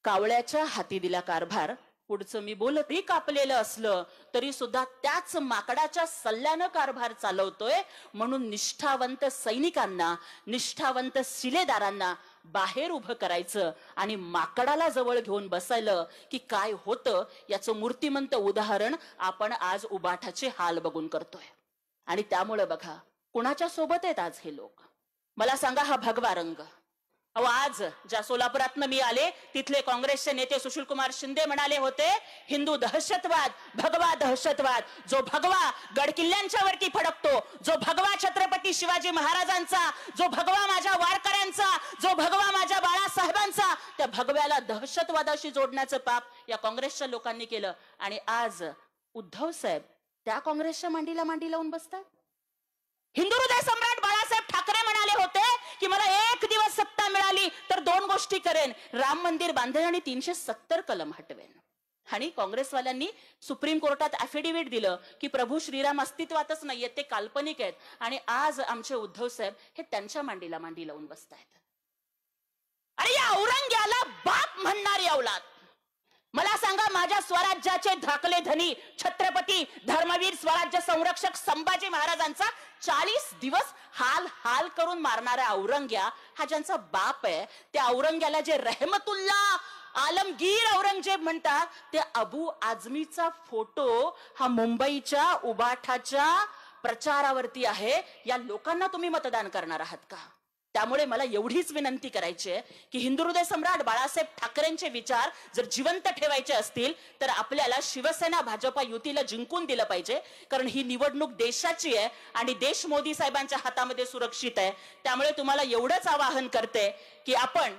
Speaker 5: कावळ्याच्या हाती दिला कारभार. पुढचं मी बोलते, कापलेलं असलं तरी सुद्धा त्याच माकडाच्या सल्ल्यानं कारभार चालवतोय. म्हणून निष्ठावंत सैनिकांना, निष्ठावंत शिलेदारांना बाहेर उभं करायचं आणि माकडाला जवळ घेऊन बसायलं की काय होतं याचं मूर्तिमंत उदाहरण आपण आज उबाठाचे हाल बघून करतोय. आणि त्यामुळे बघा कुणाच्या सोबत आहेत आज हे लोक. मला सांगा, हा भगवा रंग, अहो आज ज्या सोलापुरातनं मी आले तिथले काँग्रेसचे नेते सुशीलकुमार शिंदे म्हणाले होते हिंदू दहशतवाद, भगवा दहशतवाद. जो भगवा गड किल्ल्यांच्या वरती फडकतो, जो भगवा छत्रपती शिवाजी महाराजांचा, जो भगवा माझ्या वारकऱ्यांचा, जो भगवा माझ्या बाळासाहेबांचा, त्या भगव्याला दहशतवादाशी जोडण्याचं पाप या काँग्रेसच्या लोकांनी केलं. आणि आज उद्धव साहेब त्या काँग्रेसच्या मांडीला मांडी लावून बसतात. हिंदू हृदय सम्राट बाळासाहेब ठाकरे म्हणाले होते की मला एक दिवस सत्ता मिळाली तर 2 गोष्टी करेन, राम मंदिर बांधेन आणि 370 कलम हटवेन. आणि काँग्रेसवाल्यांनी सुप्रीम कोर्टात ऍफिडेव्हिट दिलं की प्रभू श्रीराम अस्तित्वातच नाहीये, ते काल्पनिक आहेत. आणि आज आमचे उद्धव साहेब हे त्यांच्या मांडीला मांडी लावून बसतायत. आणि या औरंग्याला बाप म्हणणारी औलाद, मला सांगा माझ्या स्वराज्याचे धाकले धनी छत्रपती धर्मवीर स्वराज्य संरक्षक संभाजी महाराजांचा 40 दिवस हाल हाल करून मारणारा औरंग्या हा ज्यांचा बाप आहे, त्या औरंग्याला जे रहमतुल्ला आलमगीर औरंगजेब म्हणतात, ते अबू आझमीचा फोटो हा मुंबईच्या उबाठाच्या प्रचारावरती आहे. या लोकांना तुम्ही मतदान करणार आहात का? त्यामुळे मला एवढीच विनंती करायची आहे की हिंदू हृदय सम्राट बाळासाहेब ठाकरेंचे विचार जर जिवंत ठेवायचे असतील तर आपल्याला शिवसेना भाजपा युतीला जिंकून दिलं पाहिजे. कारण ही निवडणूक देशाची आहे आणि देश मोदी साहेबांच्या हातामध्ये सुरक्षित आहे. त्यामुळे तुम्हाला एवढंच आवाहन करते की आपण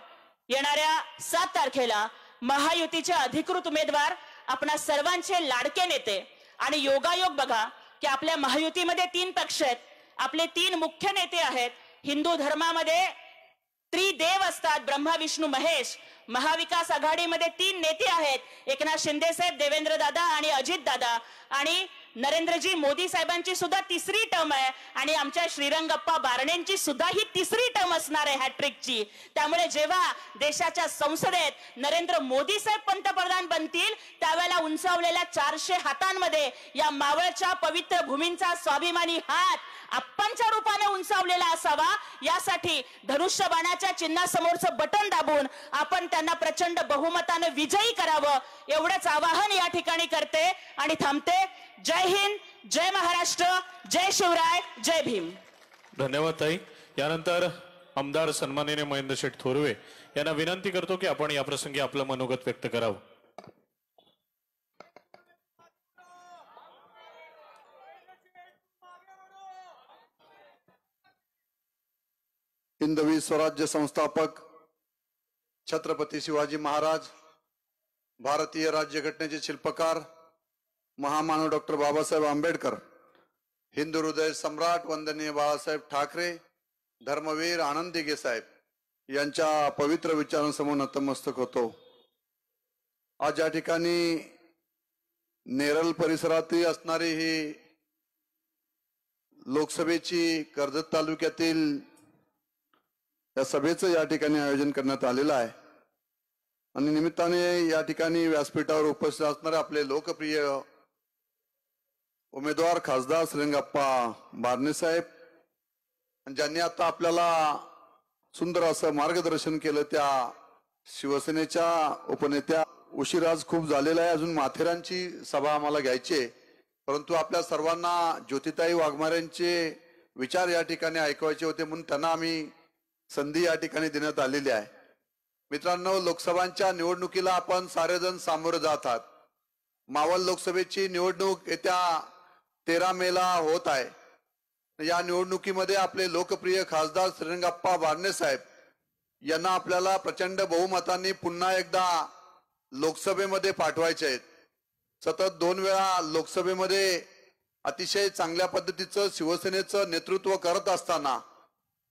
Speaker 5: येणाऱ्या 7 तारखेला महायुतीचे अधिकृत उमेदवार, आपणा सर्वांचे लाडके नेते, आणि योगायोग बघा की आपल्या महायुतीमध्ये 3 पक्ष आहेत, आपले 3 मुख्य नेते आहेत. हिंदू धर्मामध्ये त्रिदेव असतात, ब्रह्मा विष्णू महेश. महाविकास आघाडीमध्ये 3 नेते आहेत, एकनाथ शिंदे साहेब, देवेंद्र दादा आणि अजित दादा. आणि नरेंद्रजी मोदी साहेबांची सुद्धा 3री टर्म आहे आणि आमच्या श्रीरंगप्पा बारणेंची सुद्धा ही 3री टर्म असणार आहे हॅट्रिकची. त्यामुळे जेव्हा देशाच्या संसदेत नरेंद्र मोदी साहेब पंतप्रधान बनतील त्यावेळेला उंचावलेल्या 400 हातांमध्ये या मावळच्या पवित्र भूमींचा स्वाभिमानी हात आप्पांच्या रूपाने उंचावलेला असावा. यासाठी धनुष्यबाणाच्या चिन्हासमोरचं बटन दाबून आपण त्यांना प्रचंड बहुमताने विजयी करावं, एवढंच आवाहन या ठिकाणी करते आणि थांबते. जय हिंद, जय महाराष्ट्र, जय शिवराय, जय भीम.
Speaker 2: धन्यवाद ताई. यानंतर आमदार सन्माननीय महेंद्र शेठ थोरवे यांना विनंती करतो की आपण या प्रसंगी आपलं मनोगत व्यक्त करावं.
Speaker 7: हिंदवी स्वराज्य संस्थापक छत्रपती शिवाजी महाराज, भारतीय राज्यघटनेचे शिल्पकार महामानव डॉक्टर बाबासाहेब आंबेडकर, हिंदू हृदय सम्राट वंदनीय बाळासाहेब ठाकरे, धर्मवीर आनंद दिघे साहेब यांच्या पवित्र विचारांसमोर नतमस्तक होतो. आज या ठिकाणी नेरळ परिसरातील असणारी ही लोकसभेची कर्जत तालुक्यातील या सभेचं या ठिकाणी आयोजन करण्यात आलेलं आहे. आणि निमित्ताने या ठिकाणी व्यासपीठावर उपस्थित असणारे आपले लोकप्रिय उमेदवार खासदार श्रीरंगप्पा बारणे साहेब, ज्यांनी आता आपल्याला सुंदर असं मार्गदर्शन केलं, त्या शिवसेनेच्या उपनेत्या. उशीर आज खूप झालेला आहे, अजून माथेरानची सभा आम्हाला घ्यायची आहे, परंतु आपल्या सर्वांना ज्योतिताई वाघमारेंचे विचार या ठिकाणी ऐकवायचे होते म्हणून त्यांना आम्ही संधी या ठिकाणी देण्यात आलेली आहे. मित्रांनो, लोकसभांच्या निवडणुकीला आपण सारेजण सामोरे जात आहात. मावळ लोकसभेची निवडणूक येत्या 13 मेला होत आहे. या निवडणुकीमध्ये आपले लोकप्रिय खासदार श्रीरंगप्पा बारणे साहेब यांना आपल्याला प्रचंड बहुमतांनी पुन्हा एकदा लोकसभेमध्ये पाठवायचे आहेत. सतत 2 वेळा लोकसभेमध्ये अतिशय चांगल्या पद्धतीचं शिवसेनेचं नेतृत्व करत असताना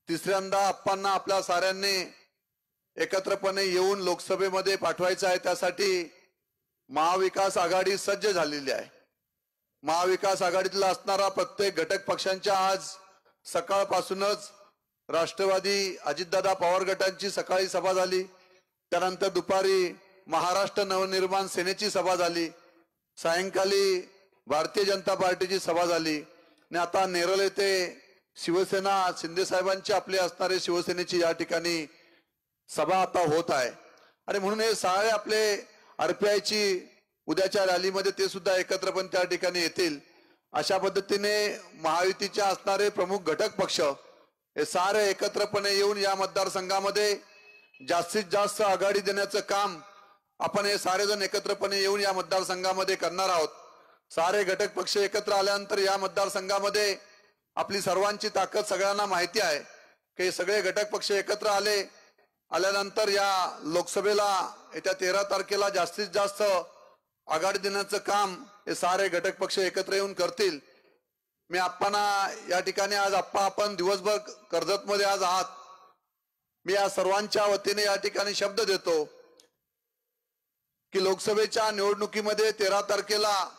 Speaker 7: तिसऱ्यांदा अप्पांना आपल्या साऱ्यांनी एकत्रपणे येऊन लोकसभेमध्ये पाठवायचं आहे. त्यासाठी महाविकास आघाडी सज्ज झालेली आहे. महाविकास आघाडीतला असणारा प्रत्येक घटक पक्षांच्या आज सकाळपासूनच राष्ट्रवादी अजितदादा पवार गटांची सकाळी सभा झाली, त्यानंतर दुपारी महाराष्ट्र नवनिर्माण सेनेची सभा झाली, सायंकाळी भारतीय जनता पार्टीची सभा झाली आणि आता नेरळ येथे शिवसेना शिंदे साहेबांची आपले असणारे शिवसेनेची या ठिकाणी सभा आता होत आहे. आणि म्हणून हे सगळे आपले आरपीआयची उद्याच्या रॅलीमध्ये ते सुद्धा एकत्रपणे त्या ठिकाणी येतील. अशा पद्धतीने महायुतीच्या असणारे प्रमुख घटक पक्ष हे सारे एकत्रपणे येऊन या मतदारसंघामध्ये जास्तीत जास्त आघाडी देण्याचं काम आपण हे सारेजण एकत्रपणे येऊन या मतदारसंघामध्ये करणार आहोत. सारे घटक पक्ष एकत्र आल्यानंतर या मतदारसंघामध्ये आपली सर्वांची ताकद सगळ्यांना माहिती आहे की सगळे घटक पक्ष एकत्र आल्यानंतर या लोकसभेला येत्या 13 तारखेला जास्तीत जास्त आघाडी देण्याचं काम हे सारे घटक पक्ष एकत्र येऊन करतील. मी आप्पांना या ठिकाणी आज आप्पा आपण दिवसभर कर्जतमध्ये आज आहात, मी या सर्वांच्या वतीने या ठिकाणी शब्द देतो की लोकसभेच्या निवडणुकीमध्ये 13 तारखेला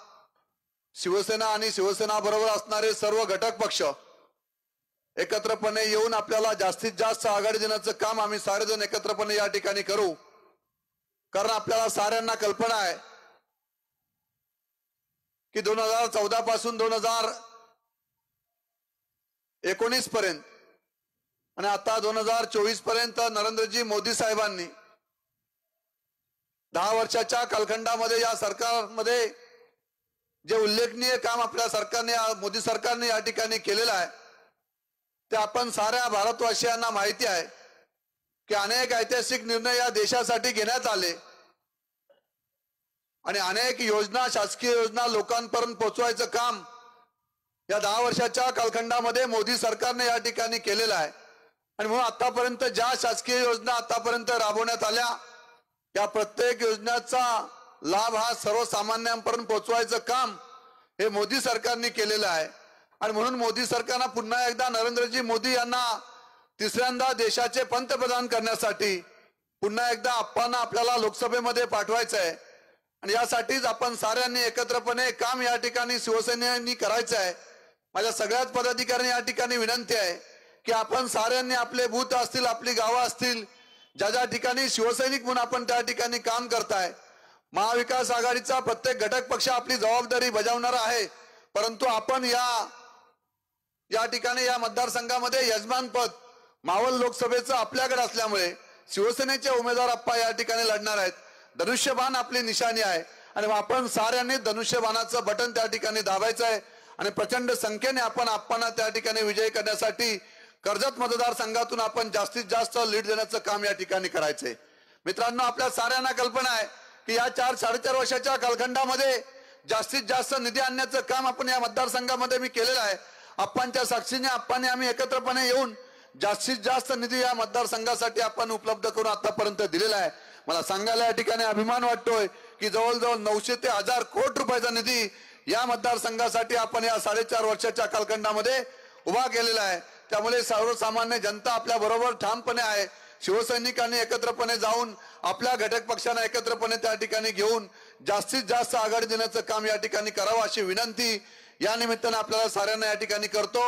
Speaker 7: शिवसेना आणि शिवसेना बरोबर असणारे सर्व घटक पक्ष एकत्रपणे येऊन आपल्याला जास्तीत जास्त आघाडी देण्याचं काम आम्ही सारेजण एकत्रपणे या ठिकाणी करू. कारण आपल्याला साऱ्यांना कल्पना आहे की 2014 पासून 2019 पर्यंत आणि आता 2024 पर्यंत नरेंद्रजी मोदी साहेबांनी 10 वर्षाच्या कालखंडामध्ये या सरकारमध्ये जे उल्लेखनीय काम आपल्या सरकारने मोदी सरकारने या ठिकाणी केलेलं आहे ते आपण साऱ्या भारतवासियांना माहिती आहे की अनेक ऐतिहासिक निर्णय या देशासाठी घेण्यात आले आणि अनेक योजना, शासकीय योजना लोकांपर्यंत पोहोचवायचं काम या 10 वर्षाच्या कालखंडामध्ये मोदी सरकारने या ठिकाणी केलेलं आहे. आणि म्हणून आतापर्यंत ज्या शासकीय योजना आतापर्यंत राबवण्यात आल्या या प्रत्येक योजनेचा लाभ हा सर्वसामान्यांपर्यंत पोहोचवायचं काम हे मोदी सरकारने केलेलं आहे. आणि म्हणून मोदी सरकारनं पुन्हा एकदा नरेंद्रजी मोदी यांना तिसऱ्यांदा देशाचे पंतप्रधान करण्यासाठी पुन्हा एकदा आप्पांना आपल्याला लोकसभेमध्ये पाठवायचं आहे. आणि यासाठीच आपण साऱ्यांनी एकत्रपणे काम या ठिकाणी शिवसेनेनी करायचं आहे. माझ्या सगळ्याच पदाधिकाऱ्यांनी या ठिकाणी विनंती आहे की आपण साऱ्यांनी आपले बूथ असतील, आपली गावं असतील, ज्या ज्या ठिकाणी शिवसैनिक म्हणून आपण त्या ठिकाणी काम करताय, महाविकास आघाडीचा प्रत्येक घटक पक्ष आपली जबाबदारी बजावणारा आहे. परंतु आपण या ठिकाणी या मतदारसंघामध्ये यजमानपद मावळ लोकसभेचं आपल्याकडे असल्यामुळे शिवसेनेचे उमेदवार आप्पा या ठिकाणी लढणार आहेत. धनुष्यबाण आपली निशाणी आहे आणि आपण साऱ्यांनी धनुष्यबाणाचं बटन त्या ठिकाणी दाबायचं आहे आणि प्रचंड संख्येने आपण आप्पांना त्या ठिकाणी विजयी करण्यासाठी कर्जत मतदारसंघातून आपण जास्तीत जास्त लीड देण्याचं काम या ठिकाणी करायचंय. मित्रांनो, आपल्या साऱ्यांना कल्पना आहे की या 4-4.5 वर्षाच्या कालखंडामध्ये जास्तीत जास्त निधी आणण्याचं काम आपण या मतदारसंघामध्ये मी केलेलं आहे. आप्पांच्या साक्षीने आप्पांनी आम्ही एकत्रपणे येऊन जास्तीत जास्त निधी या मतदारसंघासाठी आपण उपलब्ध करून आतापर्यंत दिलेला आहे. मला सांगायला या ठिकाणी अभिमान वाटतोय की जवळजवळ 900 ते 1000 कोटी रुपयाचा निधी या मतदारसंघासाठी आपण या 4.5 वर्षाच्या कालखंडामध्ये उभा केलेला आहे. त्यामुळे सर्वसामान्य जनता आपल्या बरोबर ठामपणे आहे. शिवसैनिकांनी एकत्रपणे जाऊन आपल्या घटक पक्षांना एकत्रपणे त्या ठिकाणी घेऊन जास्तीत जास्त आघाडी देण्याचं काम या ठिकाणी करावं अशी विनंती या निमित्तानं आपल्याला साऱ्यांना या ठिकाणी करतो.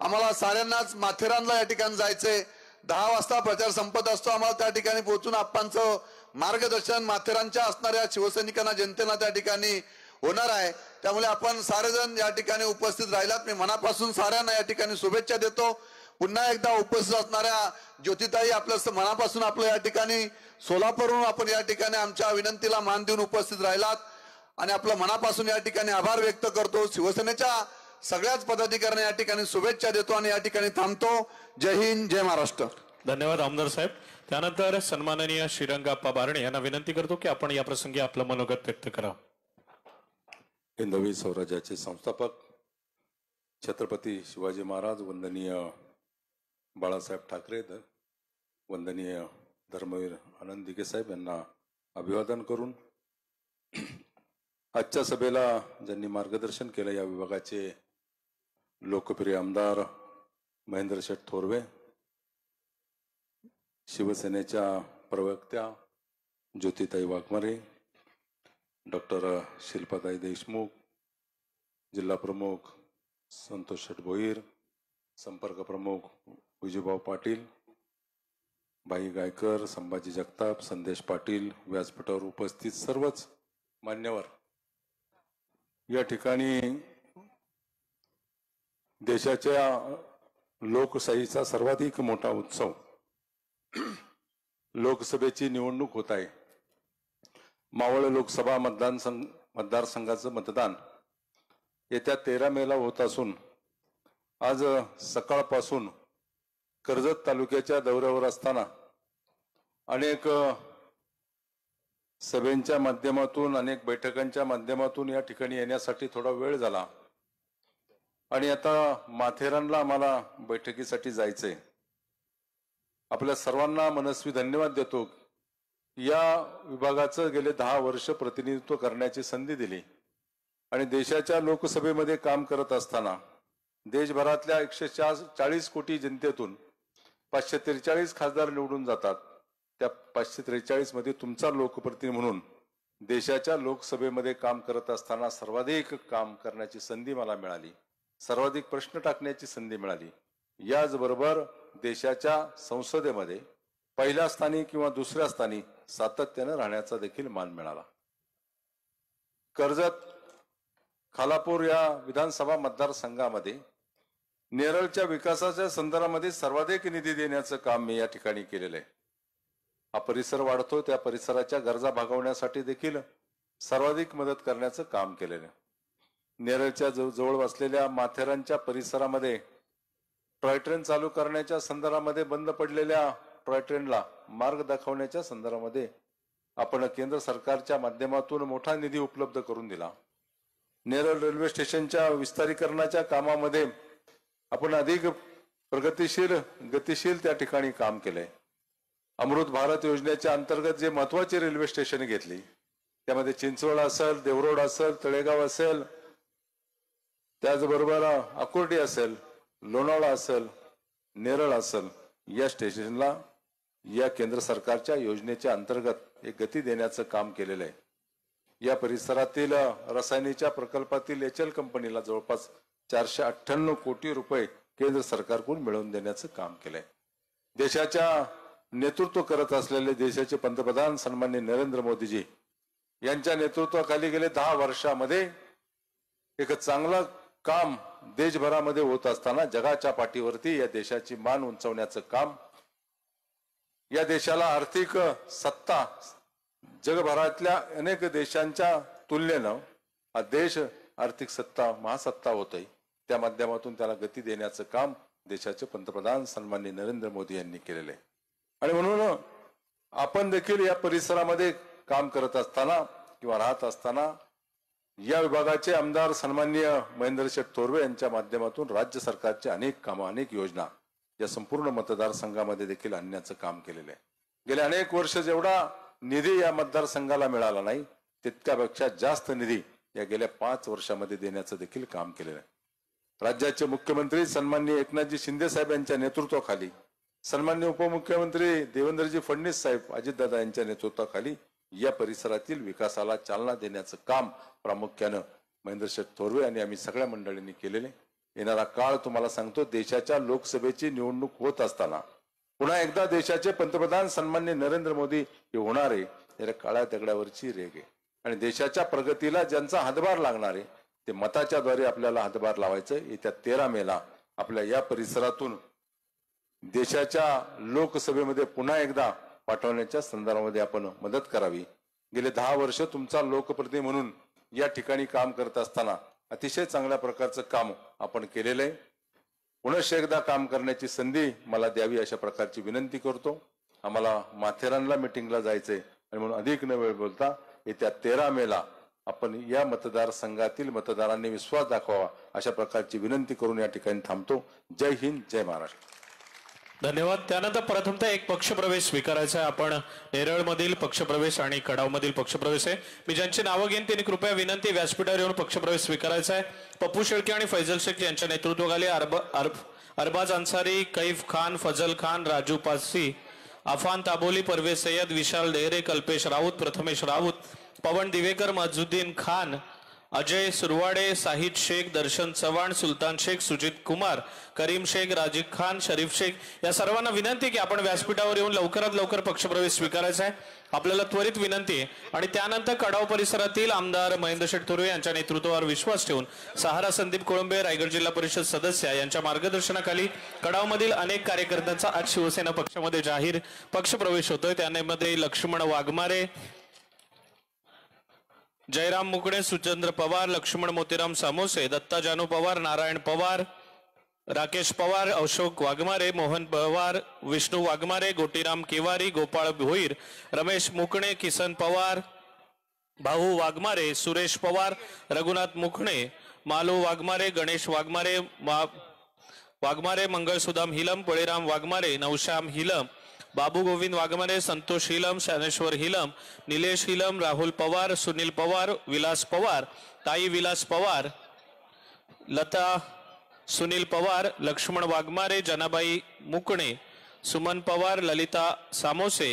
Speaker 7: आम्हाला साऱ्यांनाच माथेरानला या ठिकाणी जायचंय. 10 वाजता प्रचार संपत असतो. आम्हाला त्या ठिकाणी पोहोचून आप्पांचं मार्गदर्शन माथेरानच्या असणाऱ्या शिवसैनिकांना, जनतेला त्या ठिकाणी होणार आहे. त्यामुळे आपण सारेजण या ठिकाणी उपस्थित राहिलात. मी मनापासून साऱ्यांना या ठिकाणी शुभेच्छा देतो. पुन्हा एकदा उपस्थित असणाऱ्या ज्योतिताई, आपलं मनापासून आपलं या ठिकाणी सोलापूरहून आपण या ठिकाणी आमच्या विनंतीला मान देऊन उपस्थित राहिलात आणि आपलं मनापासून या ठिकाणी आभार व्यक्त करतो. शिवसेनेच्या सगळ्याच पदाधिकाऱ्यांना या ठिकाणी शुभेच्छा देतो आणि या ठिकाणी थांबतो. जय हिंद, जय महाराष्ट्र.
Speaker 2: धन्यवाद आमदार साहेब. त्यानंतर सन्माननीय श्रीरंगाप्पा बारणे यांना विनंती करतो की आपण या प्रसंगी आपलं मनोगत व्यक्त करा.
Speaker 8: हिंदवी स्वराज्याचे संस्थापक छत्रपती शिवाजी महाराज, वंदनीय बाळासाहेब ठाकरे, वंदनीय धर्मवीर आनंद दिघे साहेब यांना अभिवादन करून आजच्या सभेला ज्यांनी मार्गदर्शन केलं या विभागाचे लोकप्रिय आमदार महेंद्र शेठ थोरवे, शिवसेनेच्या प्रवक्त्या ज्योतिताई वाघमारे, डॉक्टर शिल्पाताई देशमुख, जिल्हा प्रमुख संतोष शेठ भोईर, संपर्क प्रमुख विजयभाऊ पाटील, बाई गायकर, संभाजी जगताप, संदेश पाटील, व्यासपीठावर उपस्थित सर्वच मान्यवर, या ठिकाणी देशाच्या लोकशाहीचा सर्वाधिक मोठा उत्सव लोकसभेची निवडणूक होत आहे. मावळ लोकसभा मतदारसंघाचं मतदान येत्या 13 मेला होत असून आज सकाळपासून कर्जत तालुक्याच्या दौऱ्यावर असताना अनेक सभेंच्या माध्यमातून, अनेक बैठकांच्या माध्यमातून या ठिकाणी येण्यासाठी थोडा वेळ झाला आणि आता माथेरानला आम्हाला बैठकीसाठी जायचंय. आपल्या सर्वांना मनस्वी धन्यवाद देतो. या विभागाचं गेले 10 वर्ष प्रतिनिधित्व करण्याची संधी दिली आणि देशाच्या लोकसभेमध्ये काम करत असताना देशभरातल्या 140 कोटी जनतेतून 543 खासदार निवडून जातात. त्या 543 मध्ये तुमचा लोकप्रतिनिधी म्हणून देशाच्या लोकसभेमध्ये काम करत असताना सर्वाधिक काम करण्याची संधी मला मिळाली, सर्वाधिक प्रश्न टाकण्याची संधी मिळाली. याचबरोबर देशाच्या संसदेमध्ये पहिल्या स्थानी किंवा दुसऱ्या स्थानी सातत्याने राहण्याचा देखील मान मिळाला. कर्जत खालापूर या विधानसभा मतदारसंघामध्ये नेरळच्या विकासाच्या संदर्भामध्ये सर्वाधिक निधी देण्याचं काम मी या ठिकाणी केलेलं आहे. हा परिसर वाढतो, त्या परिसराच्या गरजा भागवण्यासाठी देखील सर्वाधिक मदत करण्याचं काम केलेलं आहे. नेरळच्या जवळ वसलेल्या माथेरानच्या परिसरामध्ये टॉय ट्रेन चालू करण्याच्या संदर्भामध्ये बंद पडलेल्या टॉय ट्रेनला मार्ग दाखवण्याच्या संदर्भामध्ये आपण केंद्र सरकारच्या माध्यमातून मोठा निधी उपलब्ध करून दिला. नेरळ रेल्वे स्टेशनच्या विस्तारीकरणाच्या कामामध्ये आपण अधिक गतिशील त्या ठिकाणी काम केलंय. अमृत भारत योजनेच्या अंतर्गत जे महत्वाची रेल्वे स्टेशन घेतली त्यामध्ये चिंचवड असेल, देवरोड असेल, तळेगाव असेल, त्याचबरोबर अकोर्डी असेल, लोणावळा असेल, नेरळ असेल, या स्टेशनला या केंद्र सरकारच्या योजनेच्या अंतर्गत एक गती देण्याचं काम केलेलं आहे. या परिसरातील रसायनीच्या प्रकल्पातील HL कंपनीला जवळपास 498 कोटी रुपये केंद्र सरकारकडून मिळवून देण्याचं काम केलंय. देशाच्या नेतृत्व करत असलेले देशाचे पंतप्रधान सन्माननीय नरेंद्र मोदीजी यांच्या नेतृत्वाखाली गेले 10 वर्षामध्ये एक चांगलं काम देशभरामध्ये होत असताना जगाच्या पाठीवरती या देशाची मान उंचावण्याचं काम, या देशाला आर्थिक सत्ता जगभरातल्या अनेक देशांच्या तुलनेनं हा देश आर्थिक सत्ता महासत्ता होतोय, त्या माध्यमातून त्याला गती देण्याचं काम देशाचे पंतप्रधान सन्माननीय नरेंद्र मोदी यांनी केलेलं आहे. आणि म्हणून आपण देखील या परिसरामध्ये काम करत असताना किंवा राहत असताना या विभागाचे आमदार सन्माननीय महेंद्रशेठ थोरवे यांच्या माध्यमातून राज्य सरकारचे अनेक कामं, अनेक योजना या संपूर्ण मतदारसंघामध्ये देखील आणण्याचं काम केलेलं आहे. गेल्या अनेक वर्ष जेवढा निधी या मतदारसंघाला मिळाला नाही तितक्यापेक्षा जास्त निधी या गेल्या 5 वर्षामध्ये देण्याचं देखील काम केलेलं आहे. राज्याचे मुख्यमंत्री सन्माननीय एकनाथजी शिंदे साहेब यांच्या नेतृत्वाखाली, सन्माननीय उपमुख्यमंत्री देवेंद्रजी फडणवीस साहेब, अजितदादा यांच्या नेतृत्वाखाली या परिसरातील विकासाला चालना देण्याचं काम प्रामुख्यानं महेंद्रशेठ थोरवे आणि आम्ही सगळ्या मंडळींनी केलेले. येणारा काळ तुम्हाला सांगतो, देशाच्या लोकसभेची निवडणूक होत असताना पुन्हा एकदा देशाचे पंतप्रधान सन्माननीय नरेंद्र मोदी हे होणार आहे, या काळ्या दगडावरची रेग आहे. आणि देशाच्या प्रगतीला ज्यांचा हातभार लागणार आहे ते मताच्या द्वारे आपल्याला हातभार लावायचं. येत्या 13 मेला आपल्या या परिसरातून देशाच्या लोकसभेमध्ये पुन्हा एकदा पाठवण्याच्या संदर्भामध्ये आपण मदत करावी. गेले 10 वर्ष तुमचा लोकप्रतिनिधी म्हणून या ठिकाणी काम करत असताना अतिशय चांगल्या प्रकारचं काम आपण केलेलं आहे. पुनश्च एकदा काम करण्याची संधी मला द्यावी अशा प्रकारची विनंती करतो. आम्हाला माथेरानला मिटिंगला जायचंय आणि म्हणून अधिक न वेळ बोलता येत्या 13 मेला आपण या मतदारसंघातील मतदारांनी विश्वास दाखवावा अशा प्रकारची विनंती करून या ठिकाणी थांबतो. जय हिंद, जय महाराष्ट्र.
Speaker 2: धन्यवाद. त्यानंतर प्रथमतः एक पक्षप्रवेश स्वीकारायचा आहे. आपण नेरळमधील पक्षप्रवेश आणि कडावमधील पक्षप्रवेश आहे. मी ज्यांची नावं घेईन त्यांनी कृपया विनंती व्यासपीठावर येऊन पक्षप्रवेश स्वीकारायचा आहे. पप्पू शेळके आणि फैजल शेख यांच्या नेतृत्वाखाली अरबाज अन्सारी, कैफ खान, फजल खान, राजू पासी, अफान ताबोली, परवेज सय्यद, विशाल डेहरे, कल्पेश राऊत, प्रथमेश राऊत, पवन दिवेकर, मजुद्दीन खान, अजय सुरवाडे, साहिद शेख, दर्शन चव्हाण, सुलतान शेख, सुजित कुमार, करीम शेख, राजीव खान, शरीफ शेख या सर्वांना विनंती की आपण व्यासपीठावर येऊन लवकरात लवकर पक्षप्रवेश स्वीकारायचा आहे. आपल्याला त्वरित विनंती आहे. आणि त्यानंतर कडाव परिसरातील आमदार महेंद्रशेठ थोरवे यांच्या नेतृत्वावर विश्वास ठेवून सहारा संदीप कोळंबे, रायगड जिल्हा परिषद सदस्य यांच्या मार्गदर्शनाखाली कडावमधील अनेक कार्यकर्त्यांचा आज शिवसेना पक्षामध्ये जाहीर पक्षप्रवेश होतोय. त्यामध्ये लक्ष्मण वाघमारे, जयराम मुकडे, सुचंद्र पवार, लक्ष्मण मोतीराम सामोसे, दत्ता जानू पवार, नारायण पवार, राकेश पवार, अशोक वाघमारे, मोहन पवार, विष्णू वाघमारे, गोटीराम केवारी, गोपाळ भोईर, रमेश मुकणे, किसन पवार, भाऊ वाघमारे, सुरेश पवार, रघुनाथ मुकणे, मालू वाघमारे, गणेश वाघमारे, वाघमारे, मंगळसुदाम हिलम, बळीराम वाघमारे, नवश्याम हिलम, बाबू गोविंद वाघमारे, संतोष हिलम, ज्ञानेश्वर हिलम, निलेश हिलम, राहुल पवार, सुनील पवार, विलास पवार, ताई विलास पवार, लता सुनील पवार, लक्ष्मण वाघमारे, जनाबाई मुकणे, सुमन पवार, ललिता सामोसे,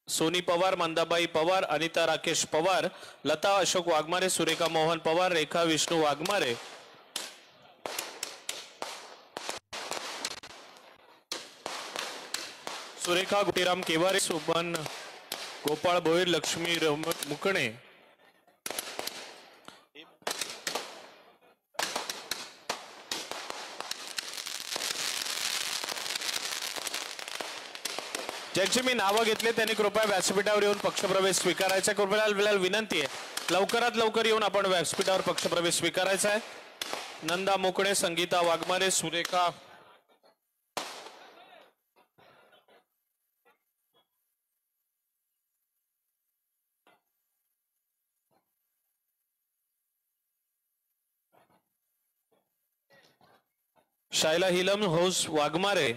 Speaker 2: सोनी पवार, मंदाबाई पवार, अनिता राकेश पवार, लता अशोक वाघमारे, सुरेखा मोहन पवार, रेखा विष्णू वाघमारे, सुरेखा गोटीराम केवारे, सुमन गोपाळ भोईर, लक्ष्मी मुकणे, ज्यांची मी नावं घेतली त्यांनी कृपया व्यासपीठावर येऊन पक्षप्रवेश स्वीकारायचा. कृपया विनंती आहे लवकरात लवकर येऊन आपण व्यासपीठावर पक्षप्रवेश स्वीकारायचा आहे. नंदा मुकणे, संगीता वाघमारे, सुरेखा शायला हिलम, हौस वाघमारे,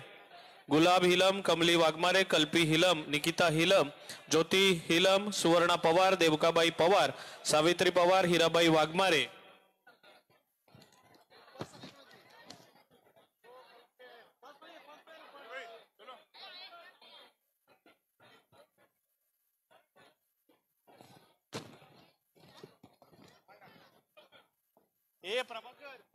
Speaker 2: गुलाब हिलम, कमली वाघमारे, कल्पी हिलम, निकिता हिलम, ज्योती हिलम, सुवर्णा पवार, देवकाबाई पवार, सावित्री पवार, हिराबाई वाघमारे, प्रभाकर